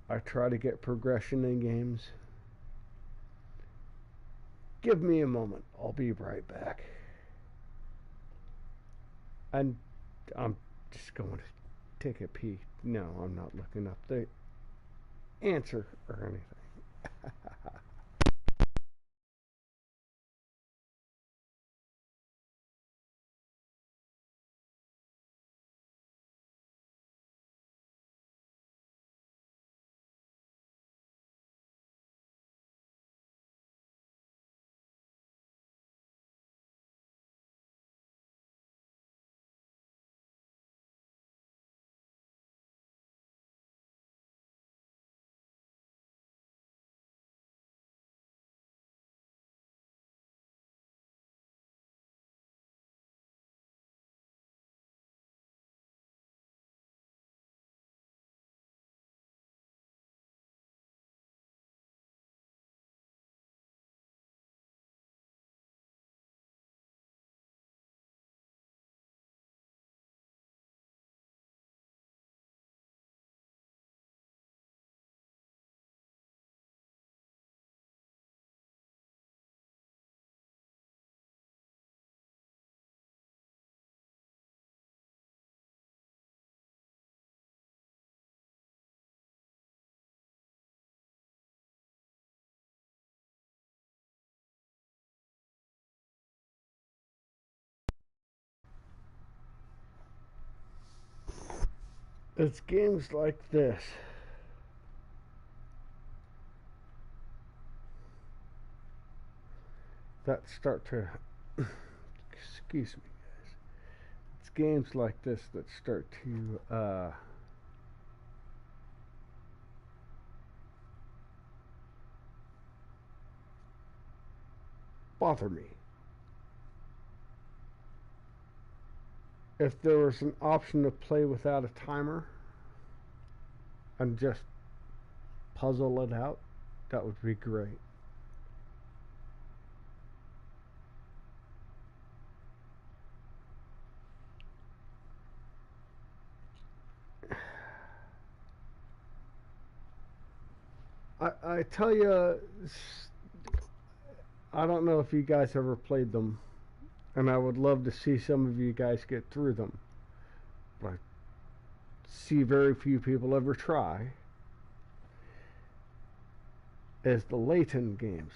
I try to get progression in games. Give me a moment. I'll be right back. And I'm just going to take a pee. No, I'm not looking up the answer or anything. It's games like this that start to excuse me, guys. It's games like this that start to bother me. If there was an option to play without a timer and just puzzle it out, that would be great. I tell you, I don't know if you guys ever played them, and I would love to see some of you guys get through them. But I see very few people ever try. Is the Layton games,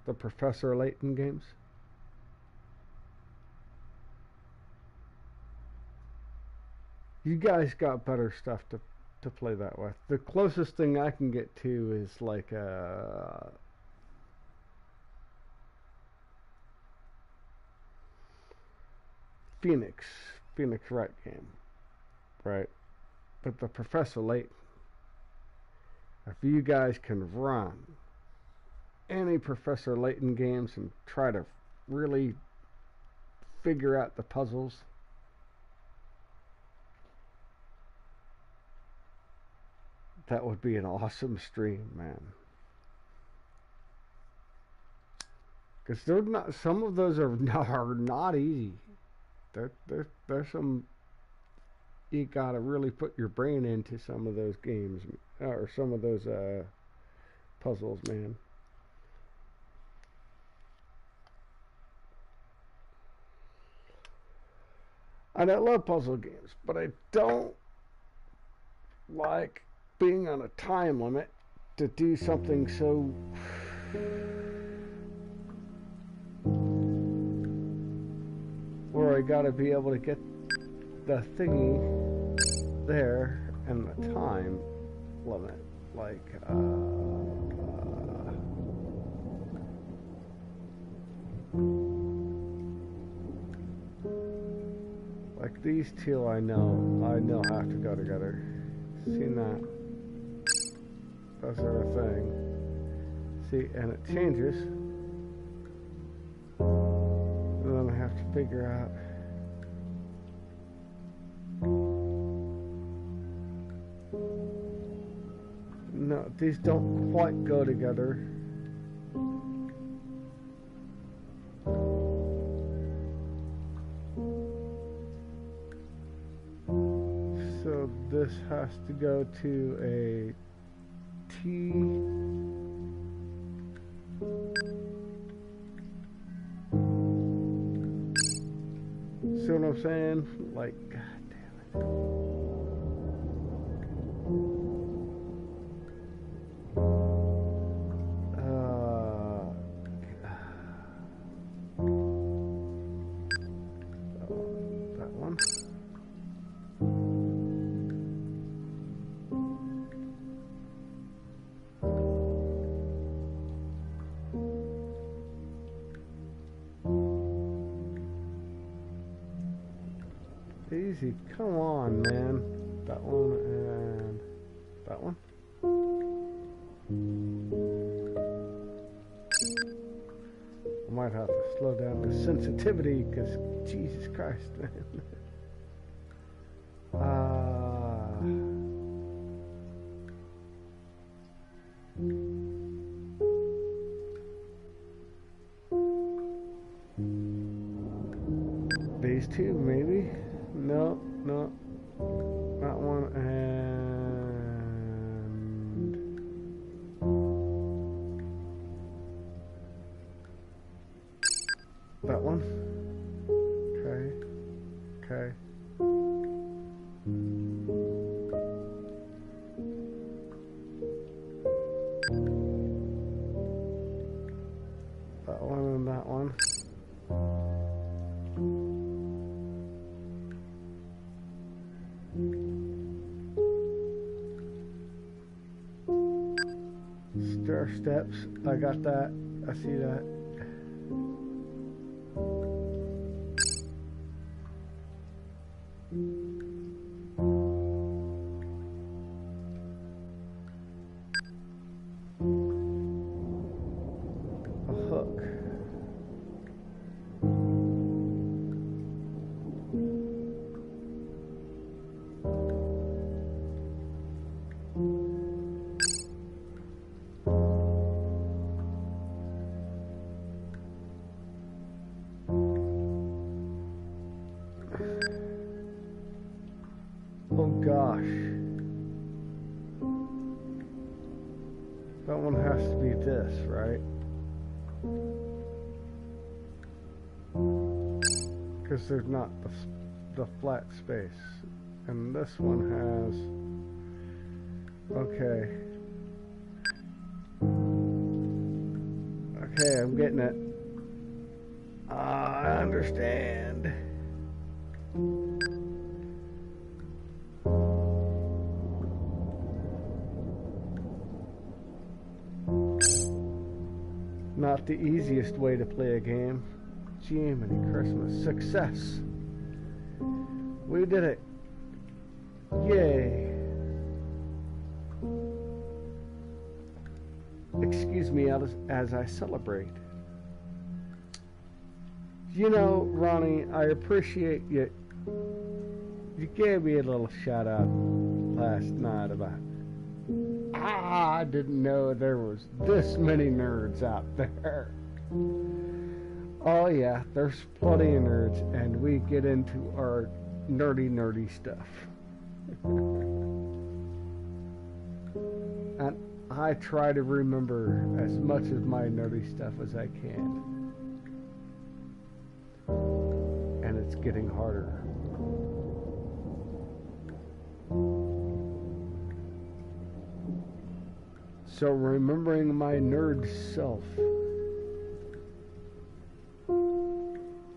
the Professor Layton games. You guys got better stuff to play that with. The closest thing I can get to is like a Phoenix Wright game, right? But the Professor Layton, if you guys can run any Professor Layton games and try to really figure out the puzzles, that would be an awesome stream, man. Because they're not. Some of those are not easy. There's some. You gotta really put your brain into some of those games or some of those puzzles, man. And I love puzzle games, but I don't like being on a time limit to do something so where I gotta be able to get the thingy there and the time limit. Like, like these two I know have to go together. Seen that? Those are a thing. See, and it changes. And then I have to figure out. No, these don't quite go together. So this has to go to a T. See what I'm saying? Like, god damn it. That one. Easy, come on, man. That one and that one. I might have to slow down the sensitivity because Jesus Christ, man. These two, maybe? No, no. That one and that one. Okay. Okay. That one and that one. Stair steps, I got that, I see that. A hook. Oh gosh. That one has to be this, right? Because there's not the flat space. And this one has... Okay. Okay, I'm getting it. I understand. Not the easiest way to play a game. Jiminy Christmas. Success. We did it. Yay. Excuse me as I celebrate. You know, Ronnie, I appreciate you. You gave me a little shout out last night about I didn't know there was this many nerds out there. Oh yeah, there's plenty of nerds, and we get into our nerdy stuff. And I try to remember as much of my nerdy stuff as I can. And it's getting harder. So remembering my nerd self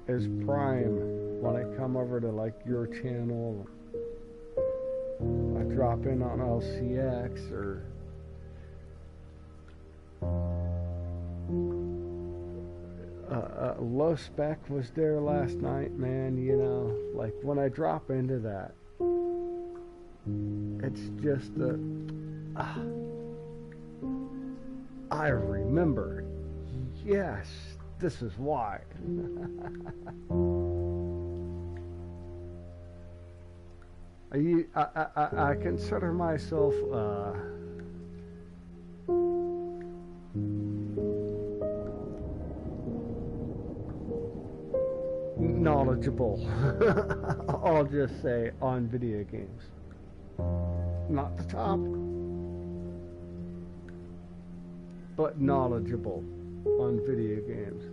is prime when I come over to like your channel. I drop in on LCX or Low Spec was there last night, man. You know, like when I drop into that, it's just I remember. Yes, this is why. I consider myself knowledgeable. I'll just say on video games. Not the top, but knowledgeable on video games.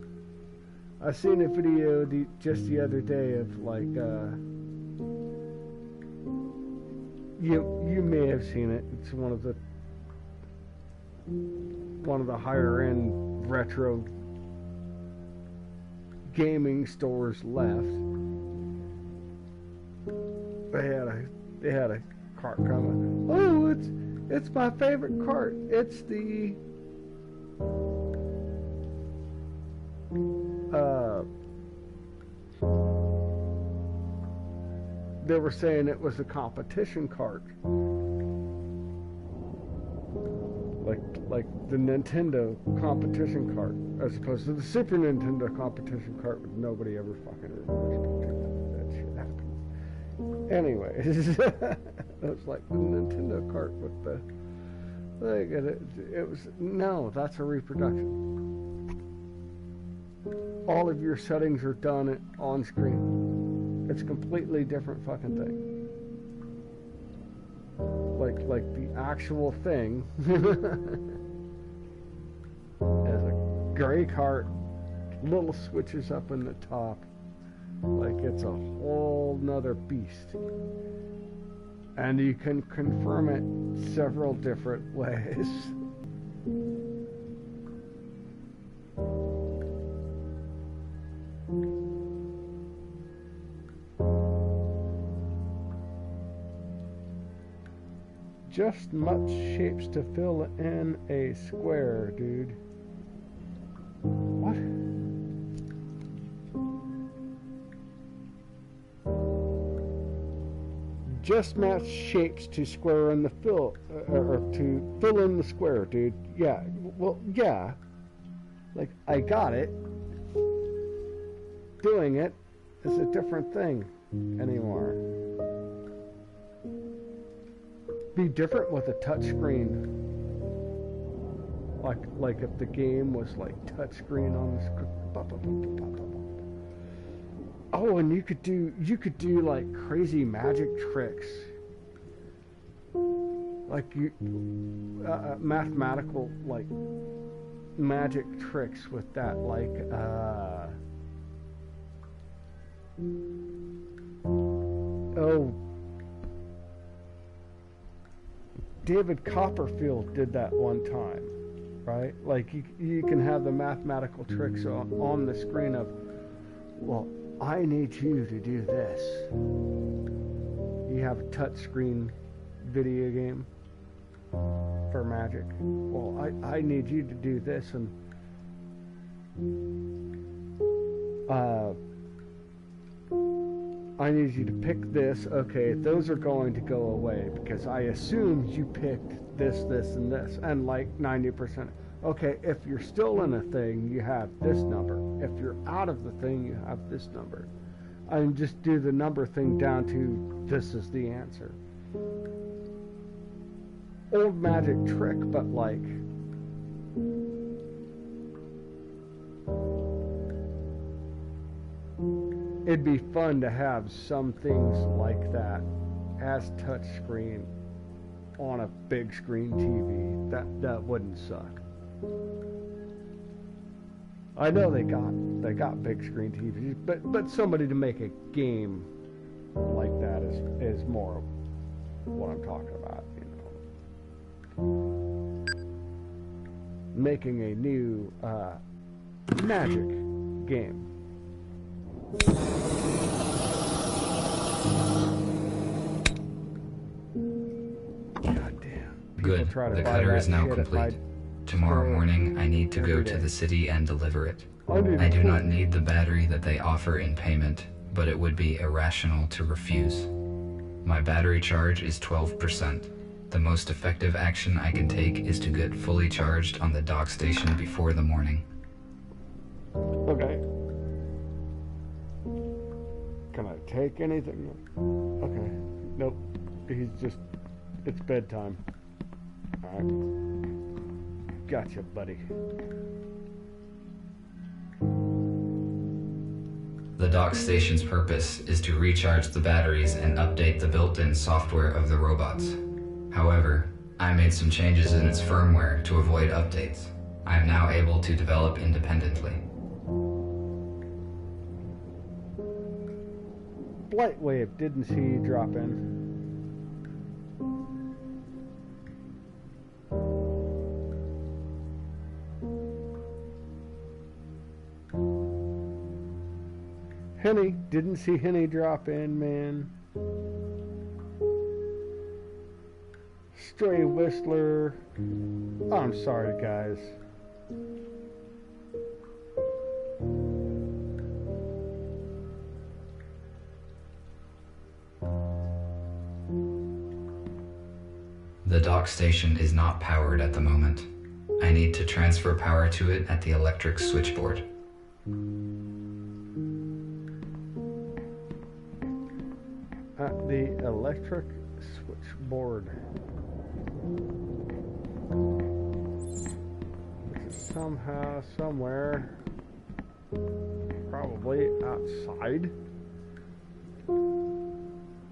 I seen a video just the other day of like you may have seen it. It's one of the higher end retro gaming stores left. They had a cart coming. Oh, it's my favorite cart. It's the they were saying it was a competition cart, like the Nintendo competition cart, as opposed to the Super Nintendo competition cart, but nobody ever fucking remembers that shit happened. Anyways, it was like the Nintendo cart with the like it was no, that's a reproduction. All of your settings are done on screen. It's a completely different fucking thing. Like the actual thing has a gray cart, little switches up in the top, like it's a whole nother beast. And you can confirm it several different ways. Just much shapes to fill in a square, dude. What? Just match shapes to square in the fill, or to fill in the square, dude. Yeah, well, yeah. Like, I got it. Doing it is a different thing anymore. Be different with a touchscreen. Like if the game was like touchscreen on the screen. Oh, and you could do like crazy magic tricks, like mathematical like magic tricks with that, like oh, David Copperfield did that one time, right? Like you can have the mathematical tricks on the screen of, well, I need you to do this. You have a touchscreen video game for magic. Well, I need you to do this, and I need you to pick this. Okay, those are going to go away because I assumed you picked this, this, and this, and like 90%. Okay, if you're still in a thing, you have this number. If you're out of the thing, you have this number. And just do the number thing down to this is the answer. Old magic trick, but like it'd be fun to have some things like that as touchscreen on a big screen TV. That wouldn't suck. I know they got big screen TVs, but somebody to make a game like that is more what I'm talking about, you know. Making a new Magic game. Goddamn. Good. The cutter is now complete. Tomorrow morning, I need to go to the city and deliver it. I do not need the battery that they offer in payment, but it would be irrational to refuse. My battery charge is 12%. The most effective action I can take is to get fully charged on the dock station before the morning. Okay. Can I take anything? Okay. Nope. It's bedtime. Alright. Gotcha, buddy. The dock station's purpose is to recharge the batteries and update the built-in software of the robots. However, I made some changes in its firmware to avoid updates. I am now able to develop independently. Blightwave didn't see you drop in. Henny, didn't see Henny drop in, man. Stray Whistler. Oh, I'm sorry, guys. The dock station is not powered at the moment. I need to transfer power to it at the electric switchboard. At the electric switchboard. Somehow, somewhere, probably outside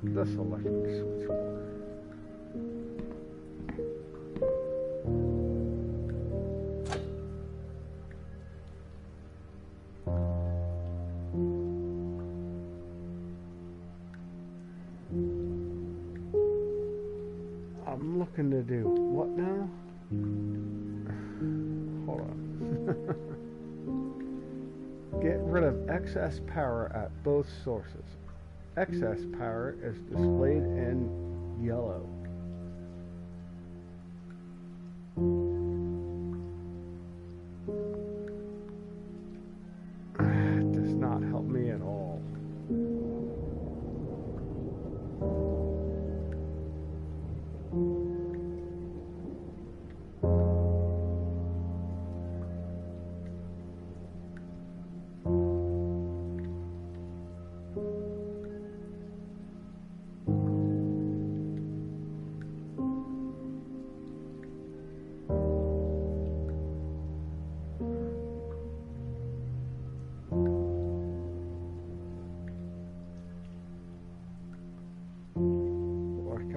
this electric switchboard. I'm looking to do what now? Hold on. Get rid of excess power at both sources. Excess power is displayed in yellow. It does not help me at all.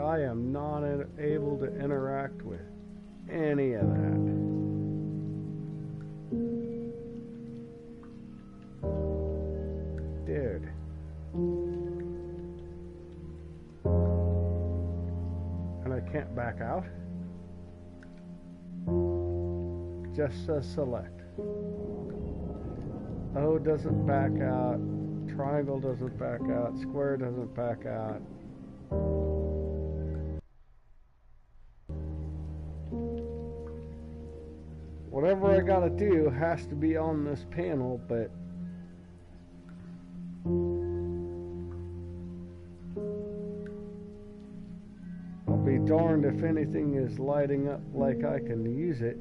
I am not able to interact with any of that. Dude. And I can't back out? Just says select. O doesn't back out. Triangle doesn't back out. Square doesn't back out. Whatever I gotta do has to be on this panel, but I'll be darned if anything is lighting up like I can use it.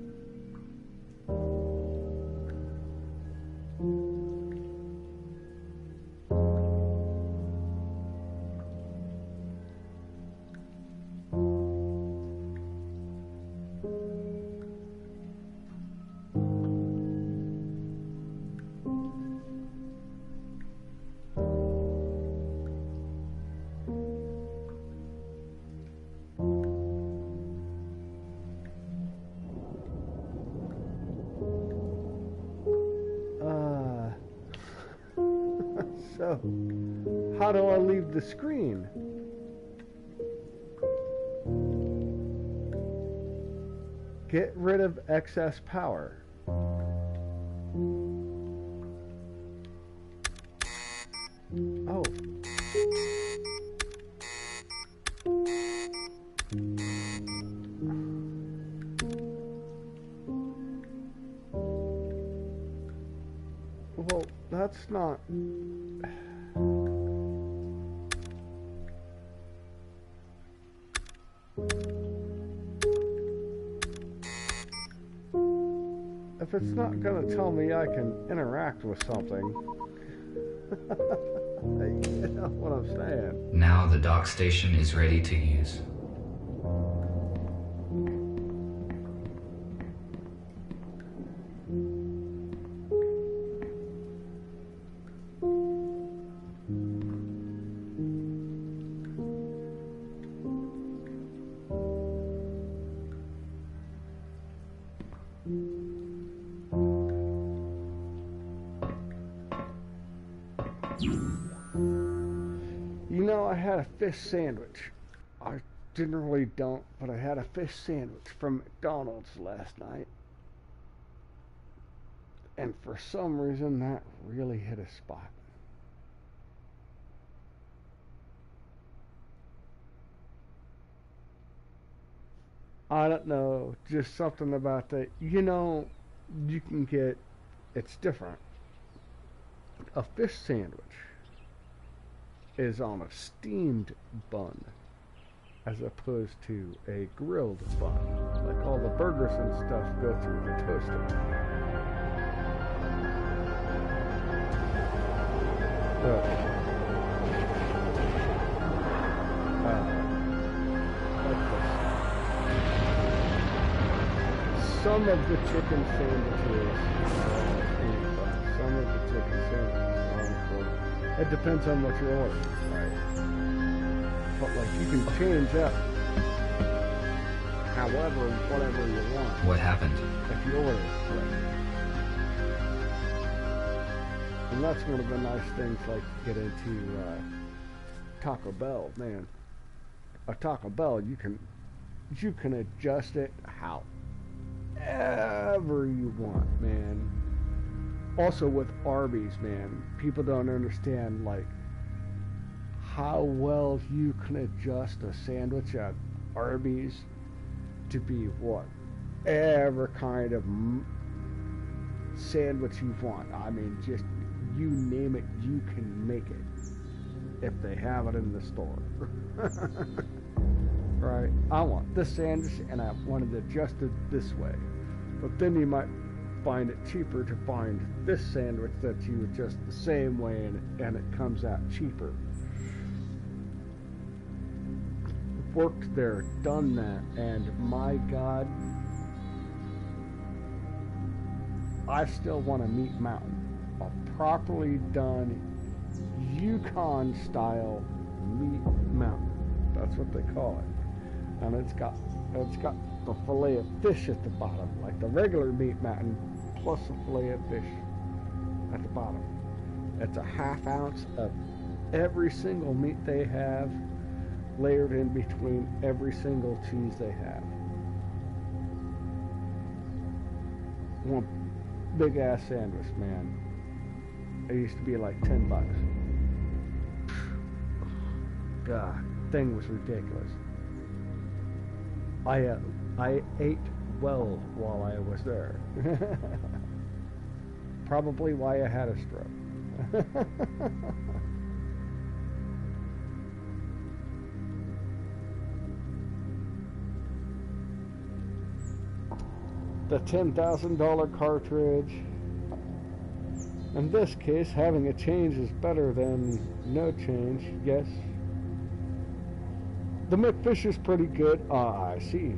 So, how do I leave the screen? Get rid of excess power. Oh. Well, that's not... If it's not going to tell me I can interact with something, you know what I'm saying. Now the dock station is ready to use. You know, I had a fish sandwich. I generally don't, but I had a fish sandwich from McDonald's last night. And for some reason, that really hit a spot. I don't know, just something about that. You know, you can get, it's different. A fish sandwich is on a steamed bun as opposed to a grilled bun. Like all the burgers and stuff go through the toaster. Some of the chicken sandwiches are on a steamed bun. Some of the chicken sandwiches are on a grilled. It depends on what you're ordering, right? But like you can change up however, whatever you want. What happened? If you order it correctly. And that's one of the nice things, like, get into Taco Bell, man. A Taco Bell, you can adjust it however you want, man. Also with Arby's, man, people don't understand, like, how well you can adjust a sandwich at Arby's to be whatever kind of sandwich you want. I mean, just you name it, you can make it if they have it in the store. Right? I want this sandwich and I want it adjusted this way. But then you might find it cheaper to find this sandwich that you adjust the same way and it comes out cheaper. Worked there, done that, and my God, I still want a meat mountain. A properly done Yukon style meat mountain. That's what they call it. And it's got the fillet of fish at the bottom, like the regular meat mountain, plus a fillet of fish at the bottom. It's a ½ ounce of every single meat they have, layered in between every single cheese they have. One big ass sandwich, man. It used to be like $10. God, thing was ridiculous. I ate well while I was there. Probably why I had a stroke. The $10,000 cartridge. In this case, having a change is better than no change, yes. The McFish is pretty good. Ah, I see.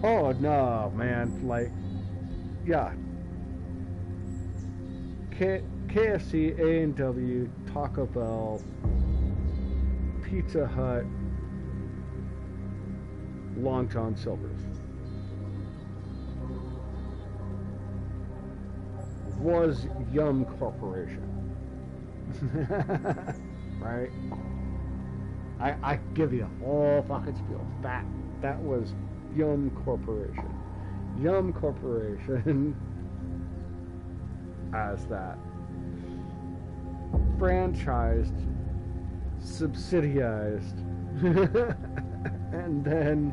Oh, no, man. Like, yeah. KFC, A&W, Taco Bell, Pizza Hut, Long John Silver's. was Yum Corporation. Right? I give you a whole fucking spiel. That was Yum Corporation. Yum Corporation as that franchised, subsidized, and then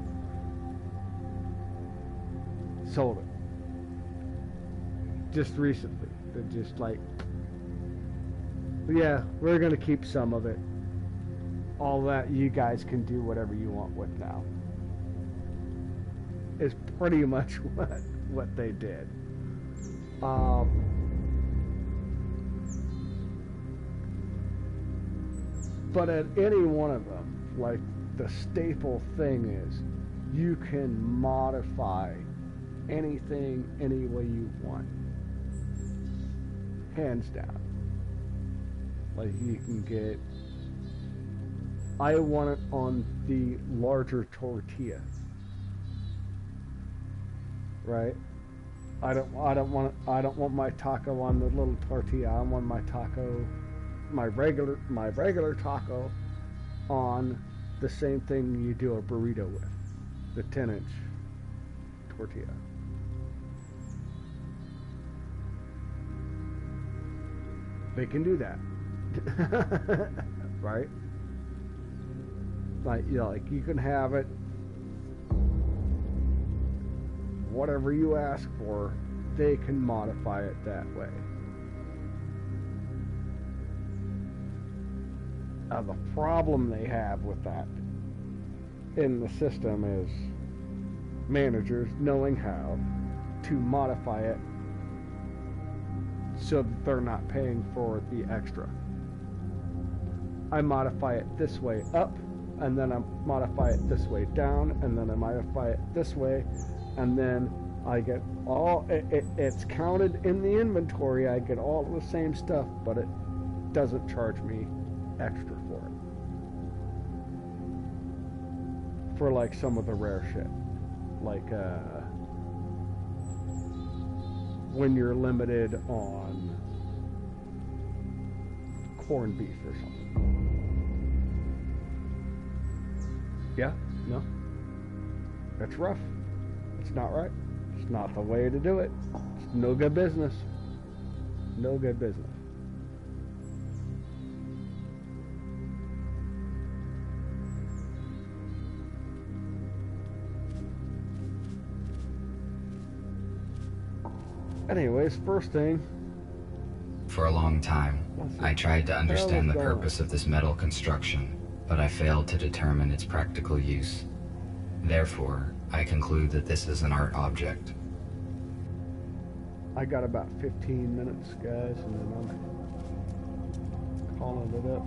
sold it. Just recently. They're just like, yeah, we're going to keep some of it. All that you guys can do whatever you want with now. Is pretty much what they did. But at any one of them, like, the staple thing is you can modify anything any way you want. Hands down. Like, you can get, I want it on the larger tortilla. Right? I don't want my taco on the little tortilla. I want my taco, my regular taco on the same thing you do a burrito with, the 10-inch tortilla. They can do that. Right? Like, you know, like, you can have it whatever you ask for, they can modify it that way. Now, the problem they have with that in the system is managers knowing how to modify it so that they're not paying for the extra. I modify it this way up, and then I modify it this way down, and then I modify it this way, and then I get all, it's counted in the inventory, I get all the same stuff, but it doesn't charge me extra for it. For like some of the rare shit. Like when you're limited on corned beef or something. Yeah? No? That's rough. It's not right. It's not the way to do it. It's no good business. No good business. Anyways, first thing. For a long time, I tried to understand the purpose of this metal construction, but I failed to determine its practical use. Therefore, I conclude that this is an art object. I got about 15 minutes, guys, and then I'm calling it up.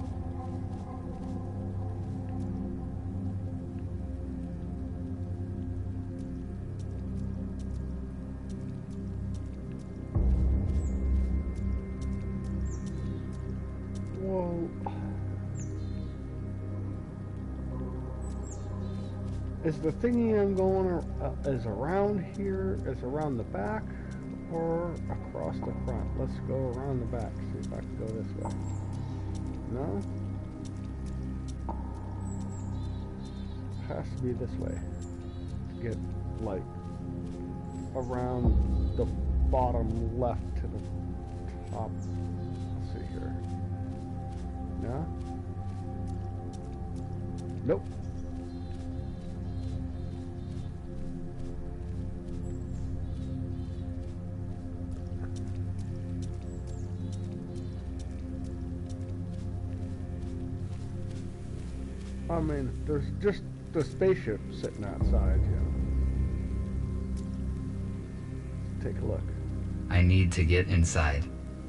Whoa. Is the thingy I'm going is around here, is around the back, or across the front? Let's go around the back, see if I can go this way. No? Has to be this way. Get, like, around the bottom left to the top. Let's see here. No? Nope. I mean, there's just the spaceship sitting outside, you know. Take a look. I need to get inside,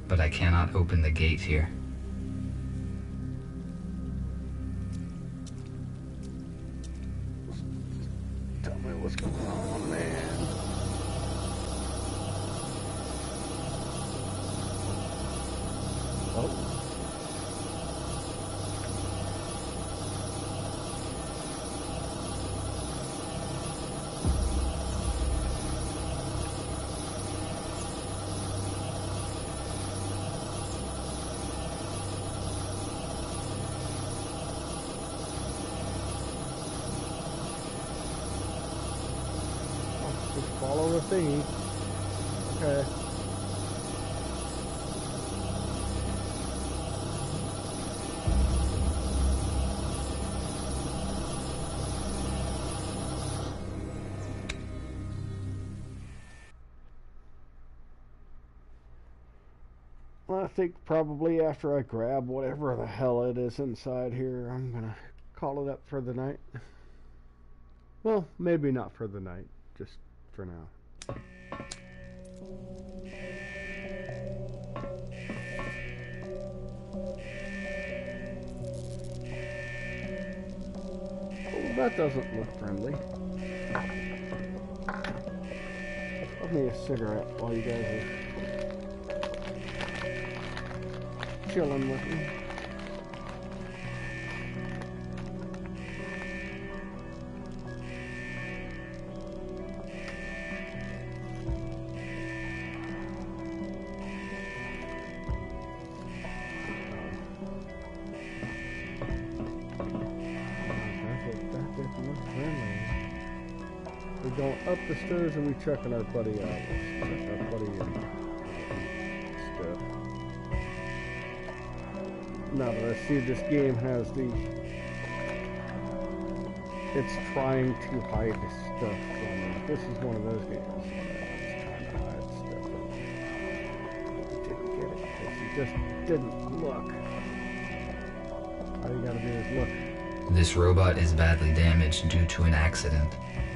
but I cannot open the gate here. Tell me what's going on, man. Oh. follow the thingy. Okay. Well, I think probably after I grab whatever the hell it is inside here, I'm gonna call it up for the night. Well, maybe not for the night, just for now. Oh, that doesn't look friendly. Give me a cigarette while you guys are chilling with me. We're going up the stairs and we checking our buddy out. Let's check our buddy stuff. Now that I see this game has the... It's trying to hide the stuff from me. This is one of those games. It's trying to hide stuff from me. Didn't get it because he just didn't look. All you gotta do is look. This robot is badly damaged due to an accident.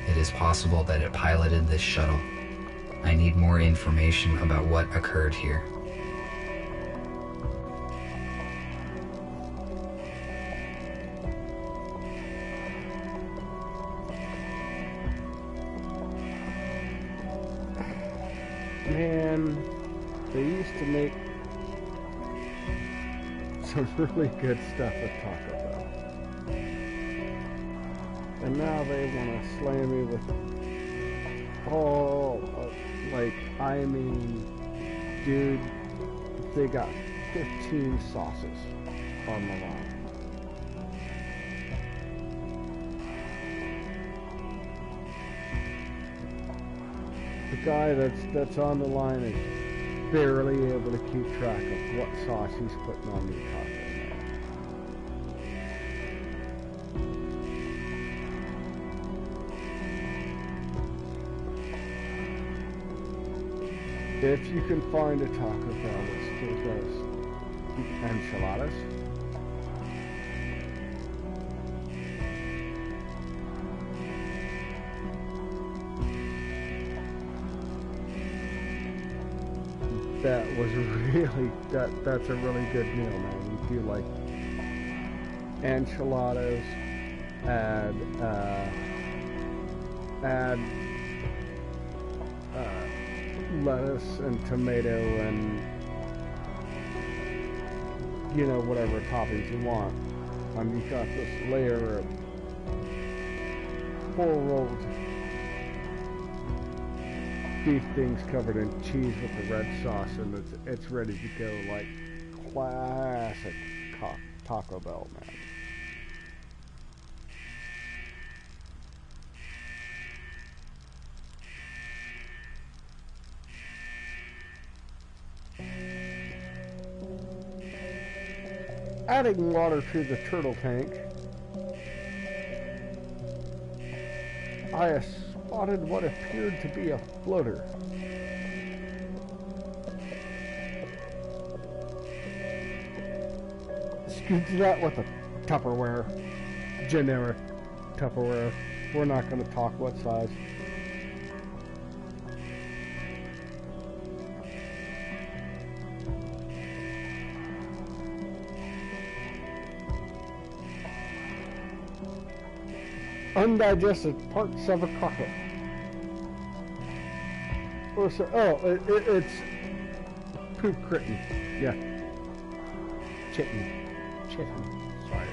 It is possible that it piloted this shuttle. I need more information about what occurred here. Man, they used to make some really good stuff at Taco Bell. And now they want to slam me with all, like, I mean, dude, they got 15 sauces on the line. The guy that's on the line is barely able to keep track of what sauce he's putting on the taco. If you can find a Taco Bell that still does enchiladas, that was really, that's a really good meal, man. You do like enchiladas, add lettuce and tomato and, you know, whatever toppings you want. You got this layer of 4 rolled beef things covered in cheese with the red sauce, and it's ready to go, like classic Taco Bell, man. Adding water to the turtle tank, I spotted what appeared to be a floater. Scooped that with a Tupperware, generic Tupperware. We're not going to talk what size. Undigested parts of a crocket. Or so, it's poop kitten. Yeah. Chitin. Sorry.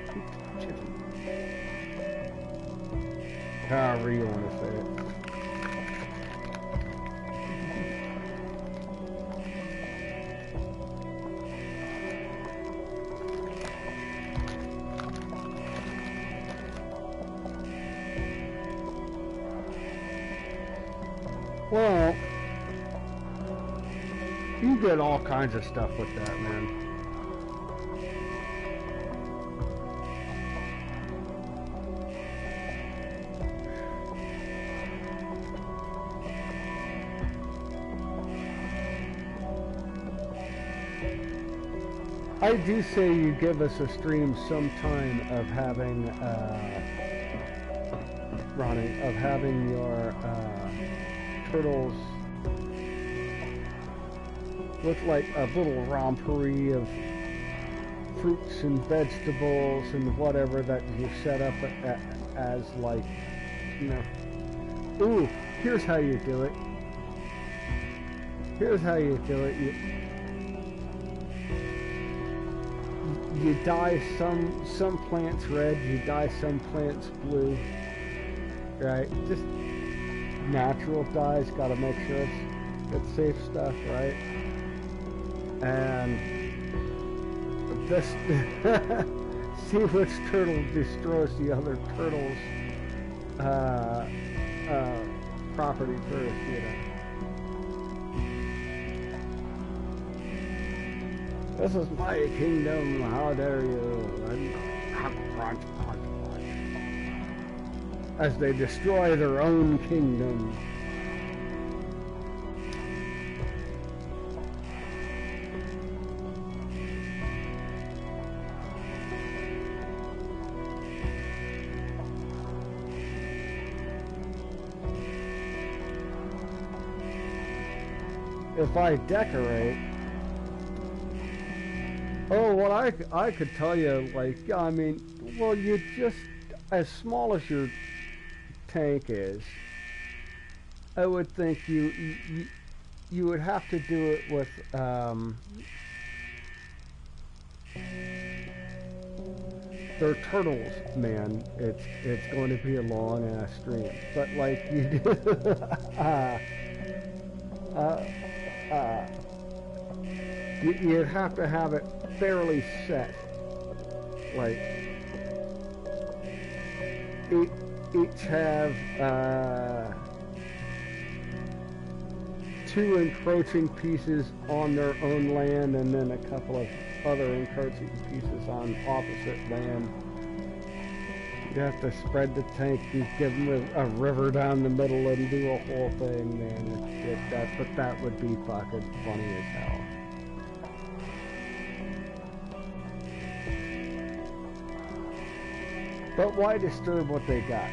Poop chitin. However you want to say it. Well, you get all kinds of stuff with that, man. I do say you give us a stream sometime of having, Ronnie, of having your turtles with like a little rompery of fruits and vegetables and whatever that you set up as like, you know, ooh, here's how you do it. Here's how you do it. You dye some plants red, you dye some plants blue, right? Just natural dyes, gotta make sure it's safe stuff, right? And this, see which turtle destroys the other turtle's property first, you know. This is my kingdom, how dare you? And crunch, crunch, crunch. As they destroy their own kingdom. If I decorate, oh, what I could tell you, like, I mean, well, you just, as small as your tank is, I would think you would have to do it with, they're turtles, man. It's going to be a long ass stream, but like you do, you'd have to have it fairly set. Like each have two encroaching pieces on their own land, and then a couple of other encroaching pieces on opposite land. You have to spread the tank, you give them a river down the middle and do a whole thing, man. But that would be fucking funny as hell. But why disturb what they got?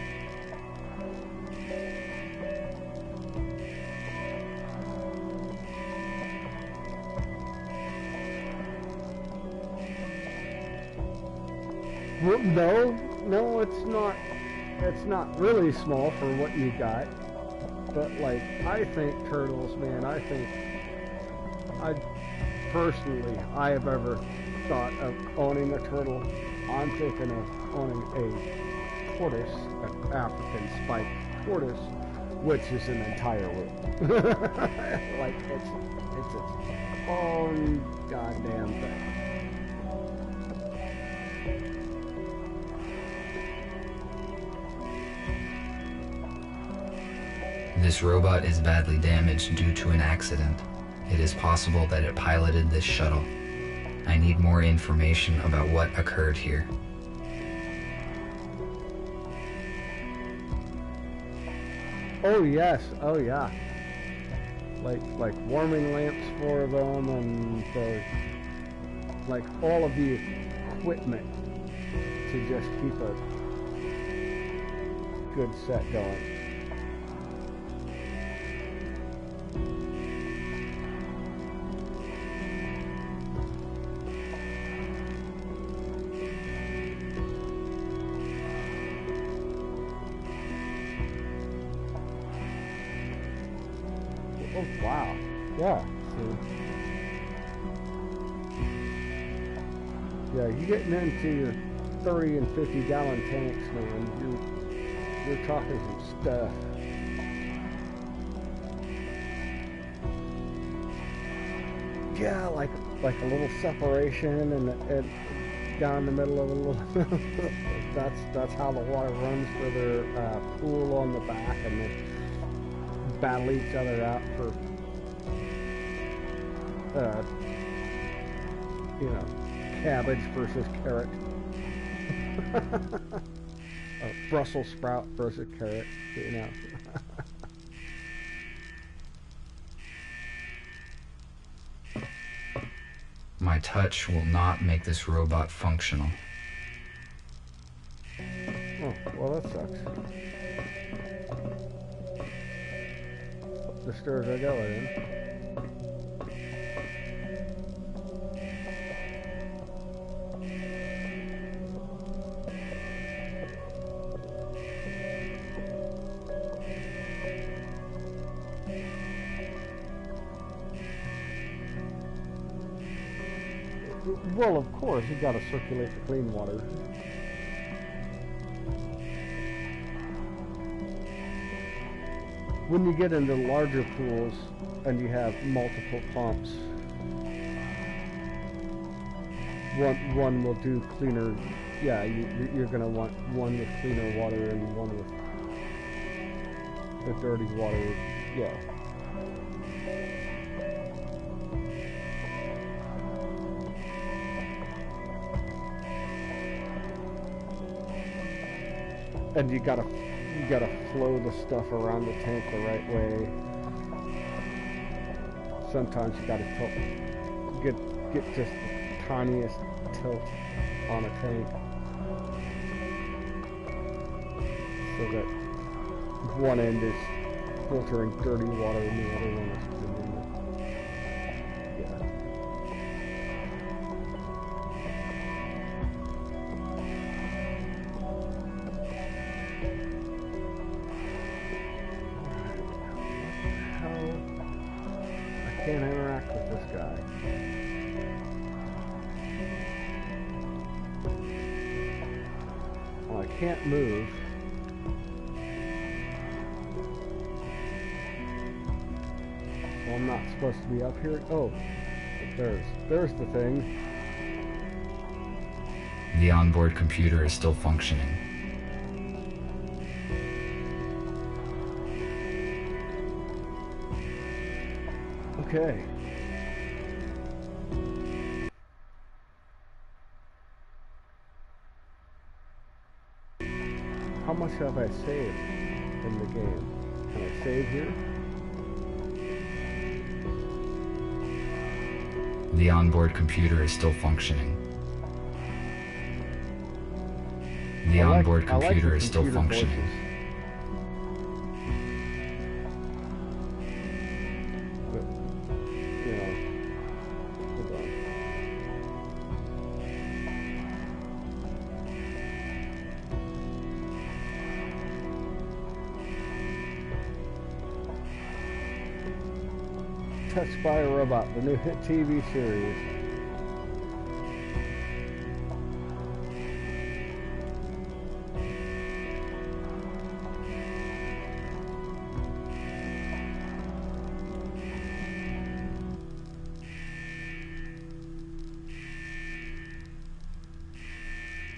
Well, no, it's not. It's not really small for what you got. But like, I think turtles, man. I have ever thought of owning a turtle. I'm thinking of owning a tortoise, an African spiked tortoise, which is an entire room. Like it's its own goddamn thing. This robot is badly damaged due to an accident. It is possible that it piloted this shuttle. I need more information about what occurred here. Oh yes, oh yeah. Like warming lamps for them, and like all of the equipment to just keep a good set going. Oh, wow. Yeah. Yeah, you're getting into your 30 and 50 gallon tanks, man. You're talking some stuff. Yeah, like a little separation and down the middle of a little. that's how the water runs for their pool on the back, and battle each other out for, you know, cabbage versus carrot. Brussels sprout versus carrot, you know. My touch will not make this robot functional. Oh, well, that sucks. The stairs I go in. Well, of course, you gotta circulate the clean water. When you get into larger pools and you have multiple pumps, one will do cleaner. Yeah, you're gonna want one with cleaner water and one with the dirty water. Yeah. And you gotta flow the stuff around the tank the right way. Sometimes you gotta get just the tiniest tilt on a tank so that one end is filtering dirty water and the other one is cleaning it. Yeah. Can't interact with this guy. Well, I can't move. So I'm not supposed to be up here. Oh, there's the thing. The onboard computer is still functioning. Okay. How much have I saved in the game? Can I save here? The onboard computer is still functioning. The onboard computer is still functioning. Voices. Touched by a Robot, the new hit TV series.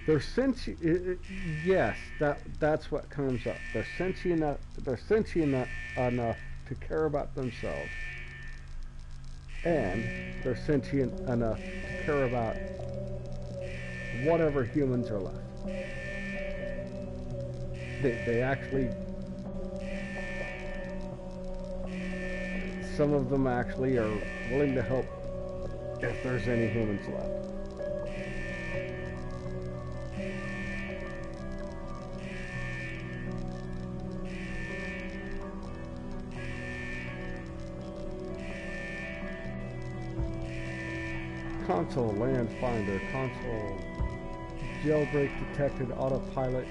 They're sentient. Yes, that's what comes up. They're sentient enough to care about themselves. And they're sentient enough to care about whatever humans are left. They actually, some of them actually are willing to help if there's any humans left. Console land finder, console jailbreak detected, autopilot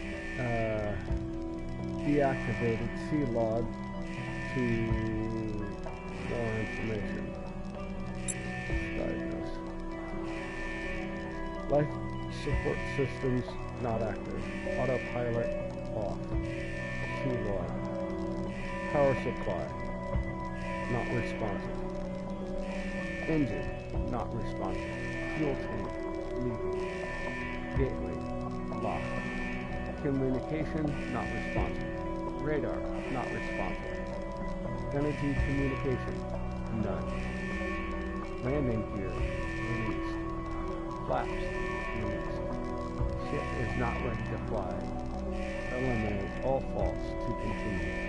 deactivated, C-log to more information. Diagnose. Life support systems not active, autopilot off, C-log. Power supply not responsive. Engine not responsive. Fuel tank leaking. Gateway locked. Communication not responsive. Radar not responsive. Energy communication. None. Landing gear. Released. Flaps. Released. Ship is not ready to fly. Eliminate all faults to continue.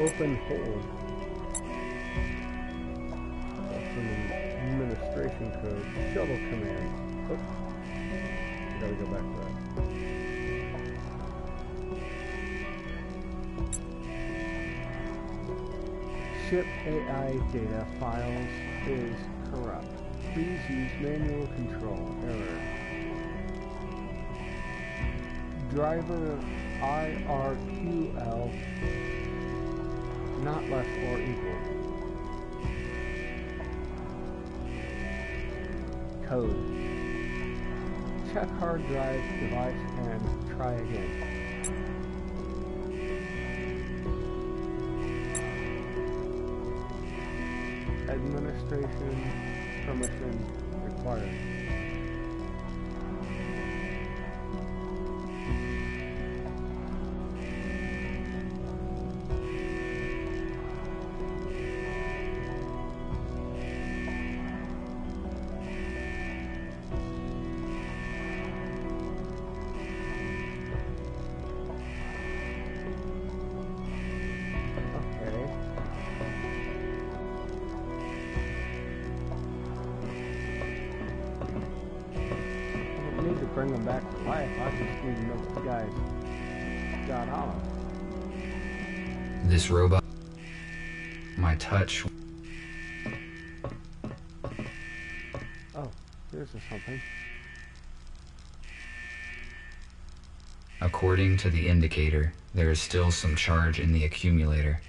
Open hold. That's an administration code. Shuttle command. Oh. Gotta go back to that. Ship AI data files is corrupt. Please use manual control. Error. Driver IRQL not less or equal. Code. Check hard drive device and try again. Administration permission required. Bring them back to life. I just need to know what the guys got on. This robot, my touch. Oh, here's something. According to the indicator, there is still some charge in the accumulator.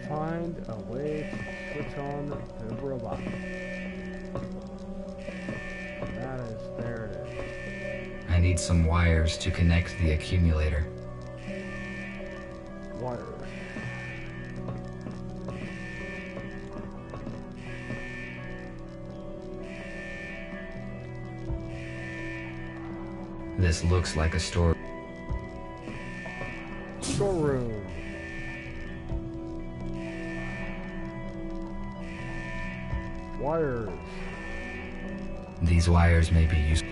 Find a way to switch on the robot. That is, there it is. I need some wires to connect the accumulator. Wires. This looks like a storeroom. Wires. These wires may be used.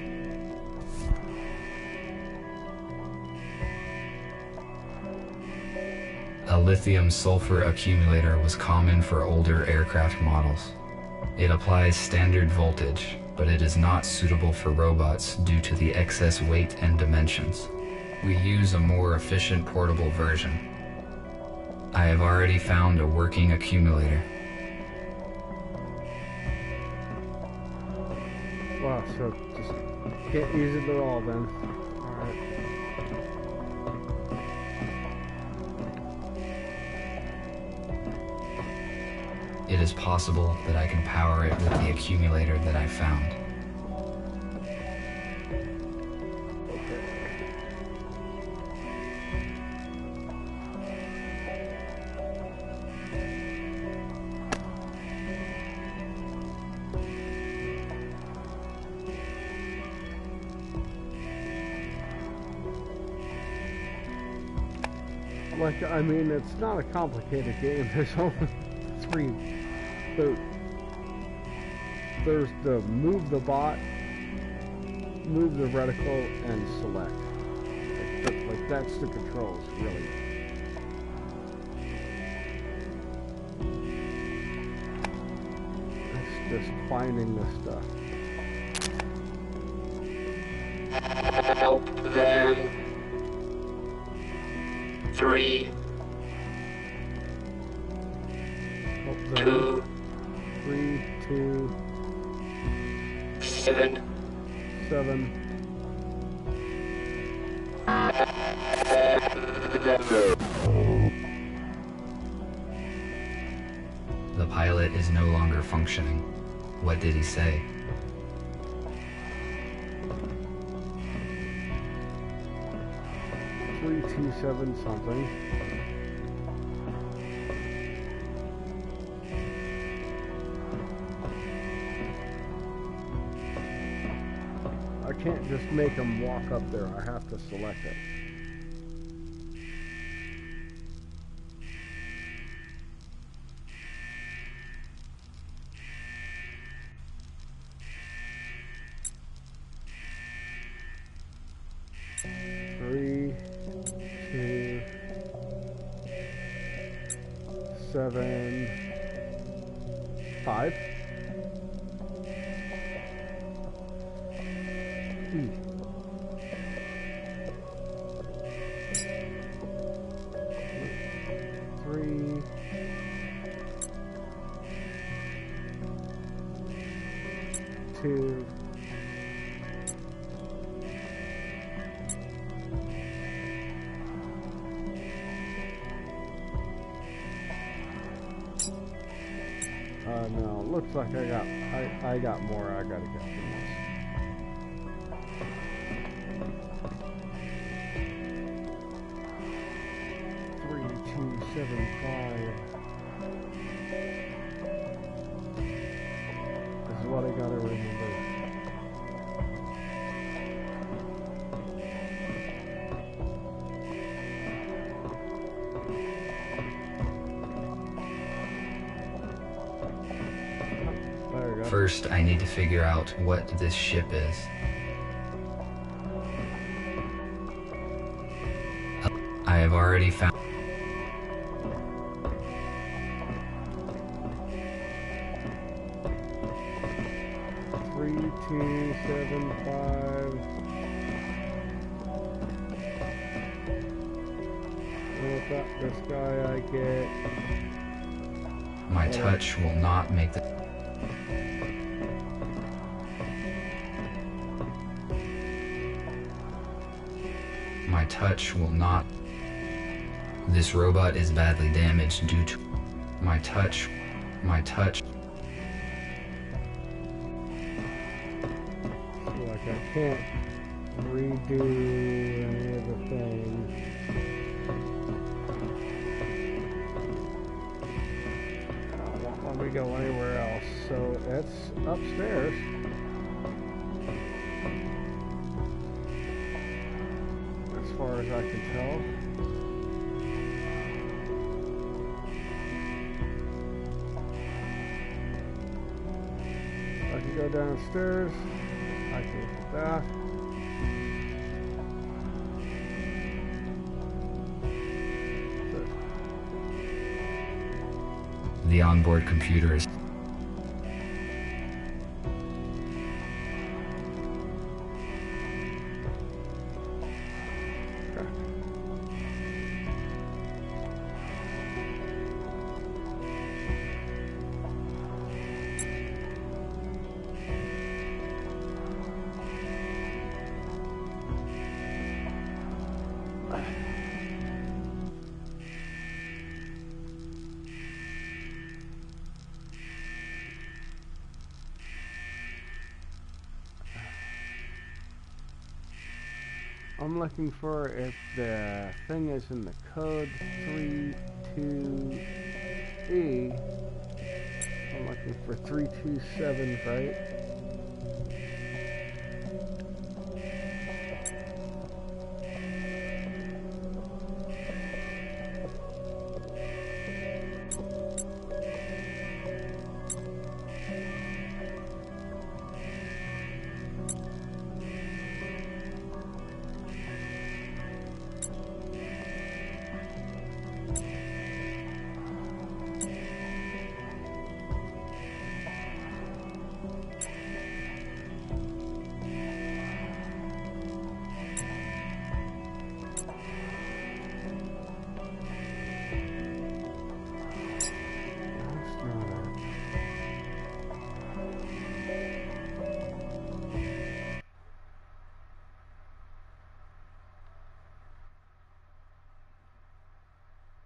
A lithium-sulfur accumulator was common for older aircraft models. It applies standard voltage, but it is not suitable for robots due to the excess weight and dimensions. We use a more efficient portable version. I have already found a working accumulator. Wow, so just can't use it at all then. Alright. It is possible that I can power it with the accumulator that I found. Like, I mean, it's not a complicated game. There's only three. There's the move the bot, move the reticle, and select. Like that's the controls, really. It's just finding the stuff. Help them. 3, Help them. 2, 3, 2, 7. 7. The pilot is no longer functioning. What did he say? 3, 2, 7 something. just make them walk up there. I have to select it. Three, two, 7, 5. Three, 2. No, looks like I got more I gotta get from this. 3, 2, 7, 5. This is what I gotta remember. First, I need to figure out what this ship is. I have already found... 3, 2, 7, 5. Without this guy I get... My touch will not make the... My touch will not... This robot is badly damaged due to... My touch... Like I can't redo any of the things. Won't let me go anywhere else, so it's upstairs. As far as I can tell. I can go downstairs. I can get that. The onboard computer is... I'm looking for if the thing is in the code 32E. I'm looking for 327, right?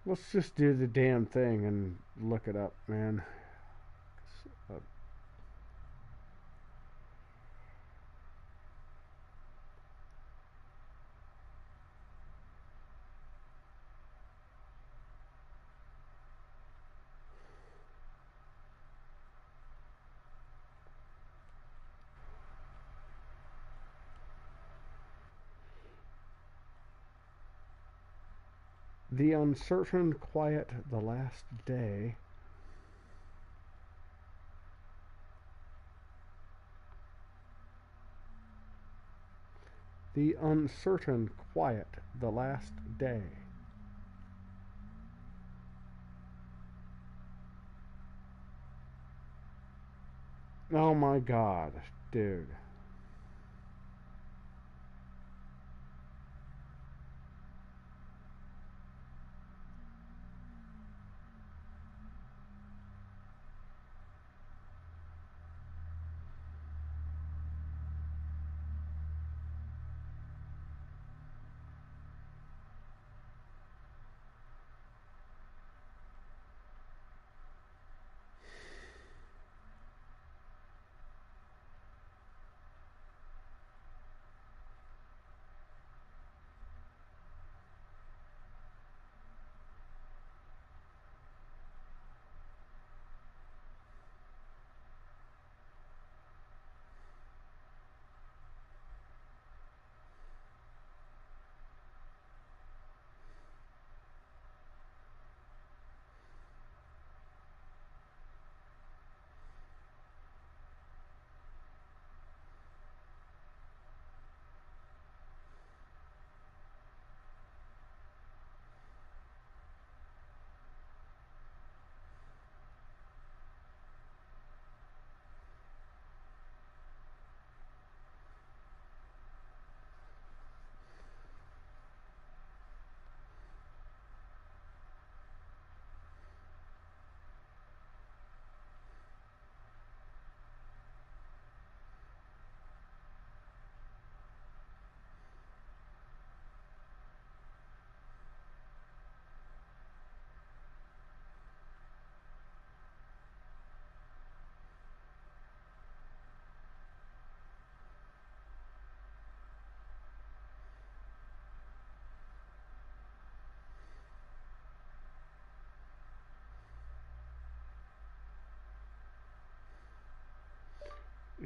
Let's just do the damn thing and look it up, man. The uncertain quiet the last day. The uncertain quiet the last day. Oh my god, dude.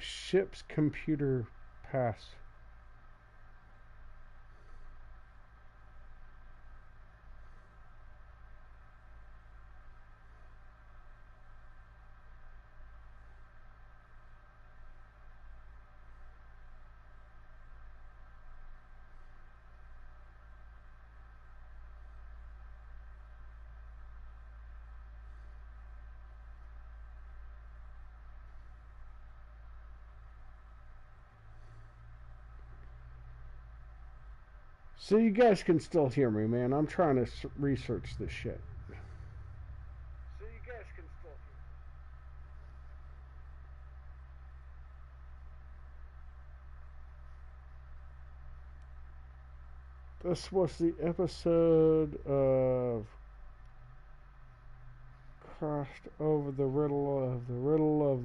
Ship's computer pass. So you guys can still hear me, man. I'm trying to research this shit. So you guys can still hear me. This was the episode of crossed over the riddle of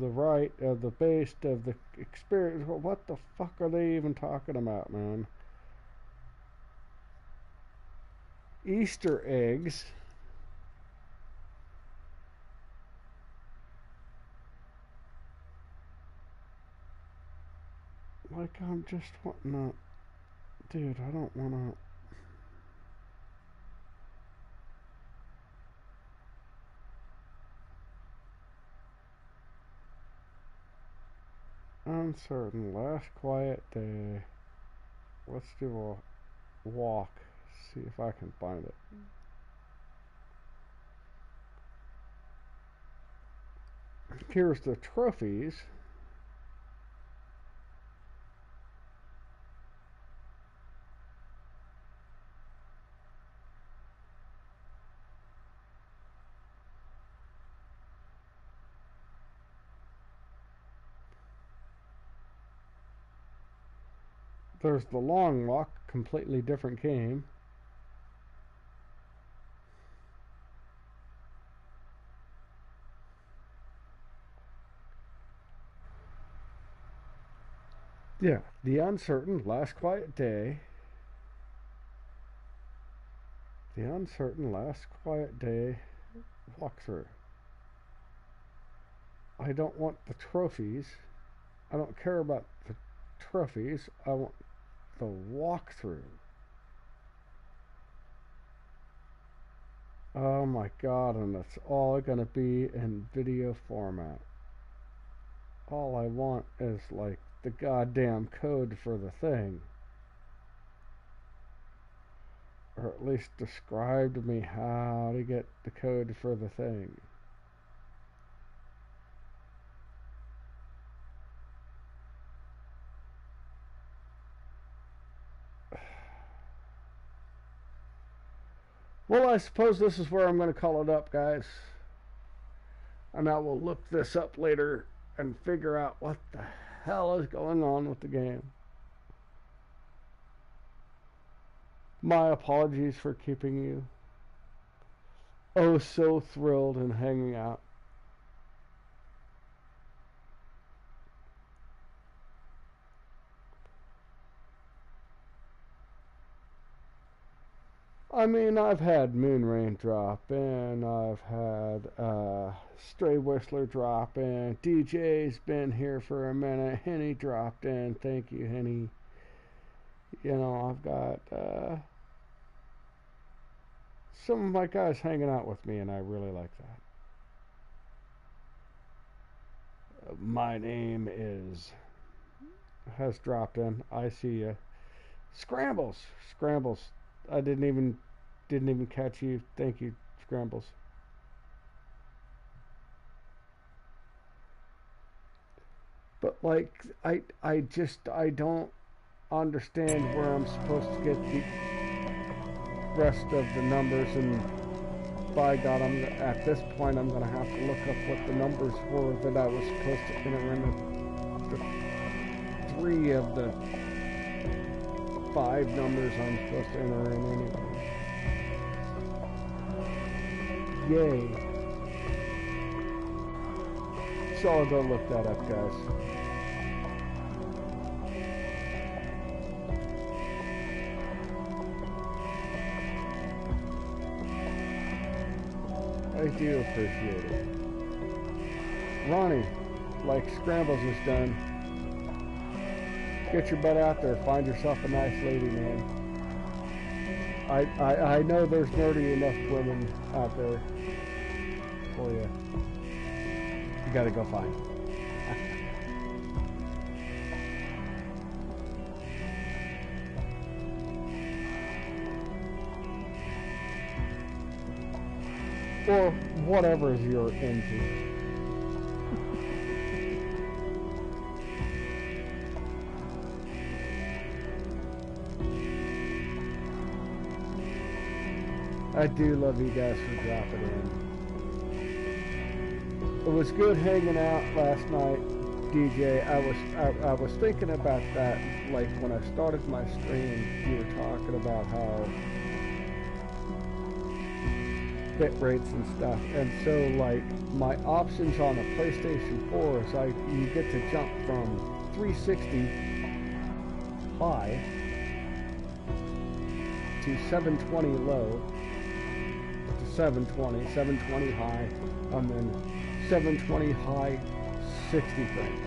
the right of the base of the experience. What the fuck are they even talking about, man? Easter eggs. Like, I'm just wanting to, dude, I don't want to. Uncertain last quiet day. Let's do a walk. See if I can find it. Here's the trophies. There's the long walk, completely different game. Yeah, the uncertain last quiet day. The uncertain last quiet day walkthrough. I don't want the trophies. I don't care about the trophies. I want the walkthrough. Oh my god, and it's all gonna be in video format. All I want is like the goddamn code for the thing. Or at least describe to me how to get the code for the thing. Well, I suppose this is where I'm going to call it up, guys. And I will look this up later and figure out what the hell is going on with the game. My apologies for keeping you oh so thrilled and hanging out. I mean, I've had Moon Rain drop in, I've had Stray Whistler drop in, DJ's been here for a minute, Henny dropped in, thank you Henny. You know, I've got some of my guys hanging out with me and I really like that. My name is has dropped in, I see you. Scrambles, I didn't even catch you. Thank you, Scrambles. But like I don't understand where I'm supposed to get the rest of the numbers, and by God, at this point I'm gonna have to look up what the numbers were that I was supposed to enter in the 3 of the 5 numbers I'm supposed to enter in anyway. Yay. So I'll go look that up, guys. I do appreciate it. Ronnie, like Scrambles has done, get your butt out there, find yourself a nice lady, man. I know there's nerdy enough women out there for you. You gotta go find them. Or whatever you're into. I do love you guys for dropping in. It was good hanging out last night, DJ. I was thinking about that, like when I started my stream, you were talking about how bit rates and stuff, and so like my options on a PlayStation 4 is you get to jump from 360 high to 720 low to 720 high, and then 720 high 60 frames.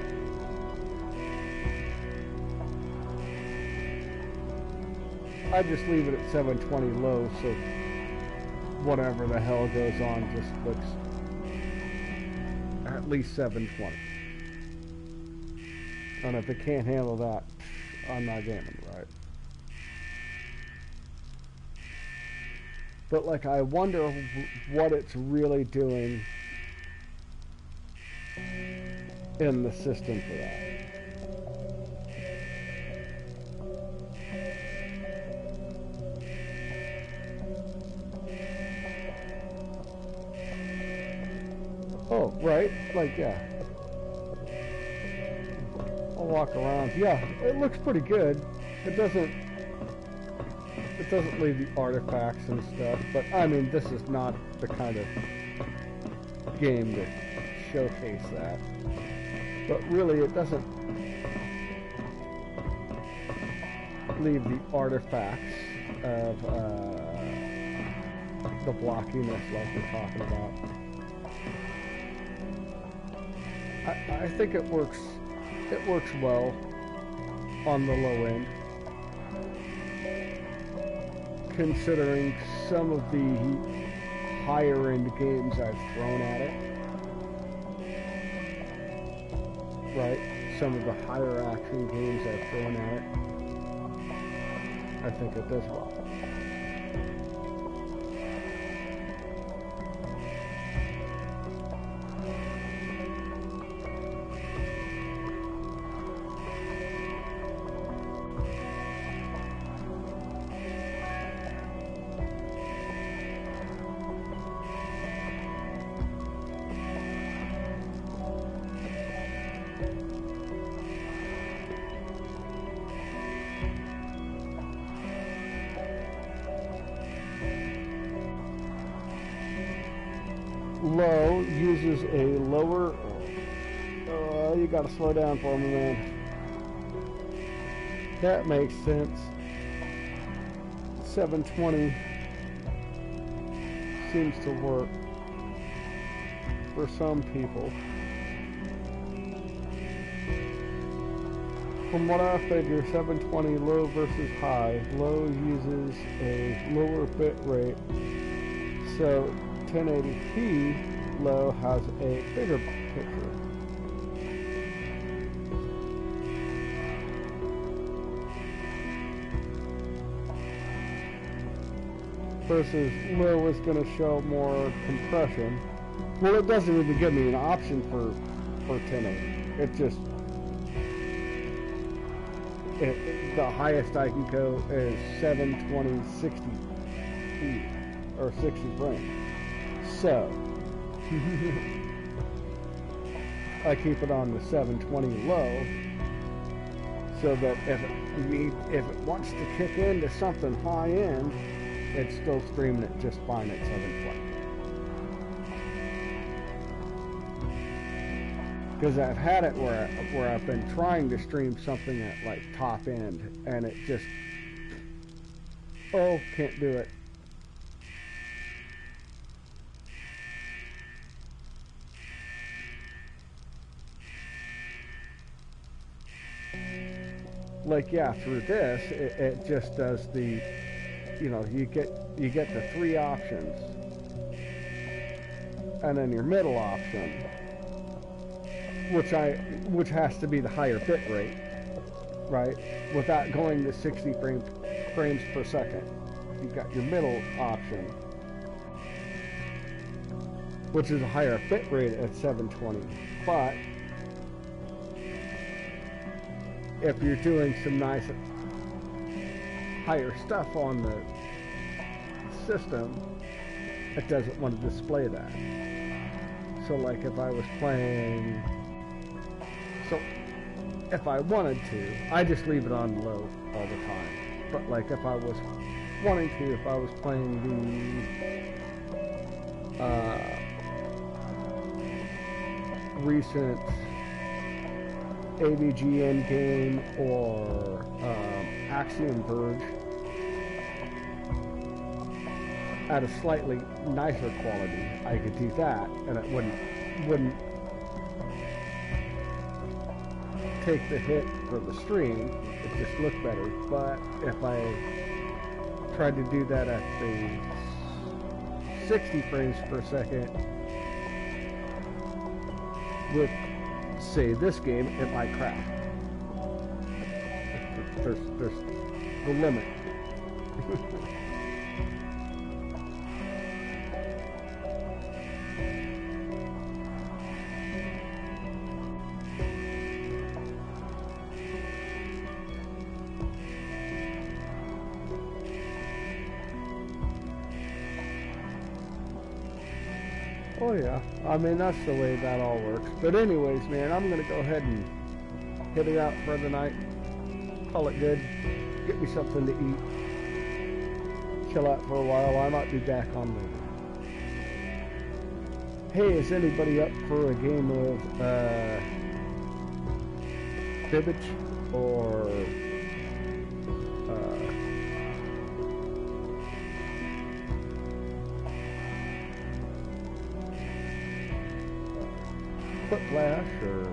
I just leave it at 720 low, so whatever the hell goes on just looks at least 720. And if it can't handle that, I'm not gaming, right? But like, I wonder what it's really doing in the system for that. Oh, right, like, yeah. I'll walk around. Yeah, it looks pretty good. It doesn't leave the artifacts and stuff, but I mean, this is not the kind of game to showcase that. But really, it doesn't leave the artifacts of the blockiness like we're talking about. I think it works well on the low end, considering some of the higher end games I've thrown at it. Right? Some of the higher action games I've thrown at it. I think it does well. Low uses a lower. You gotta slow down for me, man. That makes sense. 720 seems to work for some people. From what I figure, 720 low versus high. Low uses a lower bit rate, so 1080p low has a bigger picture. Versus low is going to show more compression. Well, it doesn't even give me an option for 1080. It just the highest I can go is 720 60 feet or 60 frames. So I keep it on the 720 low, so that if it wants to kick into something high end, it's still streaming it just fine at 720. Because I've had it where I've been trying to stream something at like top end, and it just can't do it. Like, yeah, through this, it just does the, you get the three options, and then your middle option, which has to be the higher bit rate, right? Without going to 60 frames per second. You've got your middle option, which is a higher bit rate at 720, but if you're doing some nice higher stuff on the system, it doesn't want to display that. So like if I was playing, if I wanted to, I just leave it on low all the time. But like if I was wanting to, if I was playing the recent AVGN game or Axiom Verge at a slightly nicer quality, I could do that, and it wouldn't take the hit for the stream. It just looked better. But if I tried to do that at the 60 frames per second with, say, this game, it might crash. There's the limit. Oh yeah, I mean that's the way that all works. But anyways, man, I'm gonna go ahead and hit it out for the night. Call it good. Get me something to eat. Chill out for a while. I might be back on later. Hey, is anybody up for a game of Fibbage or Foot Flash or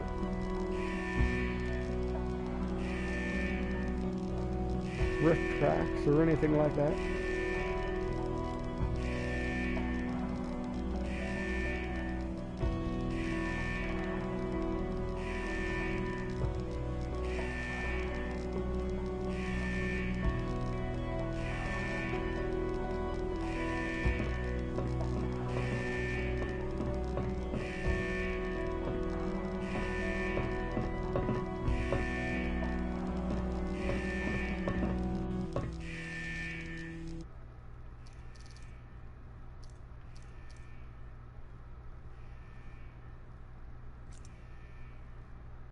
Rift Tracks or anything like that?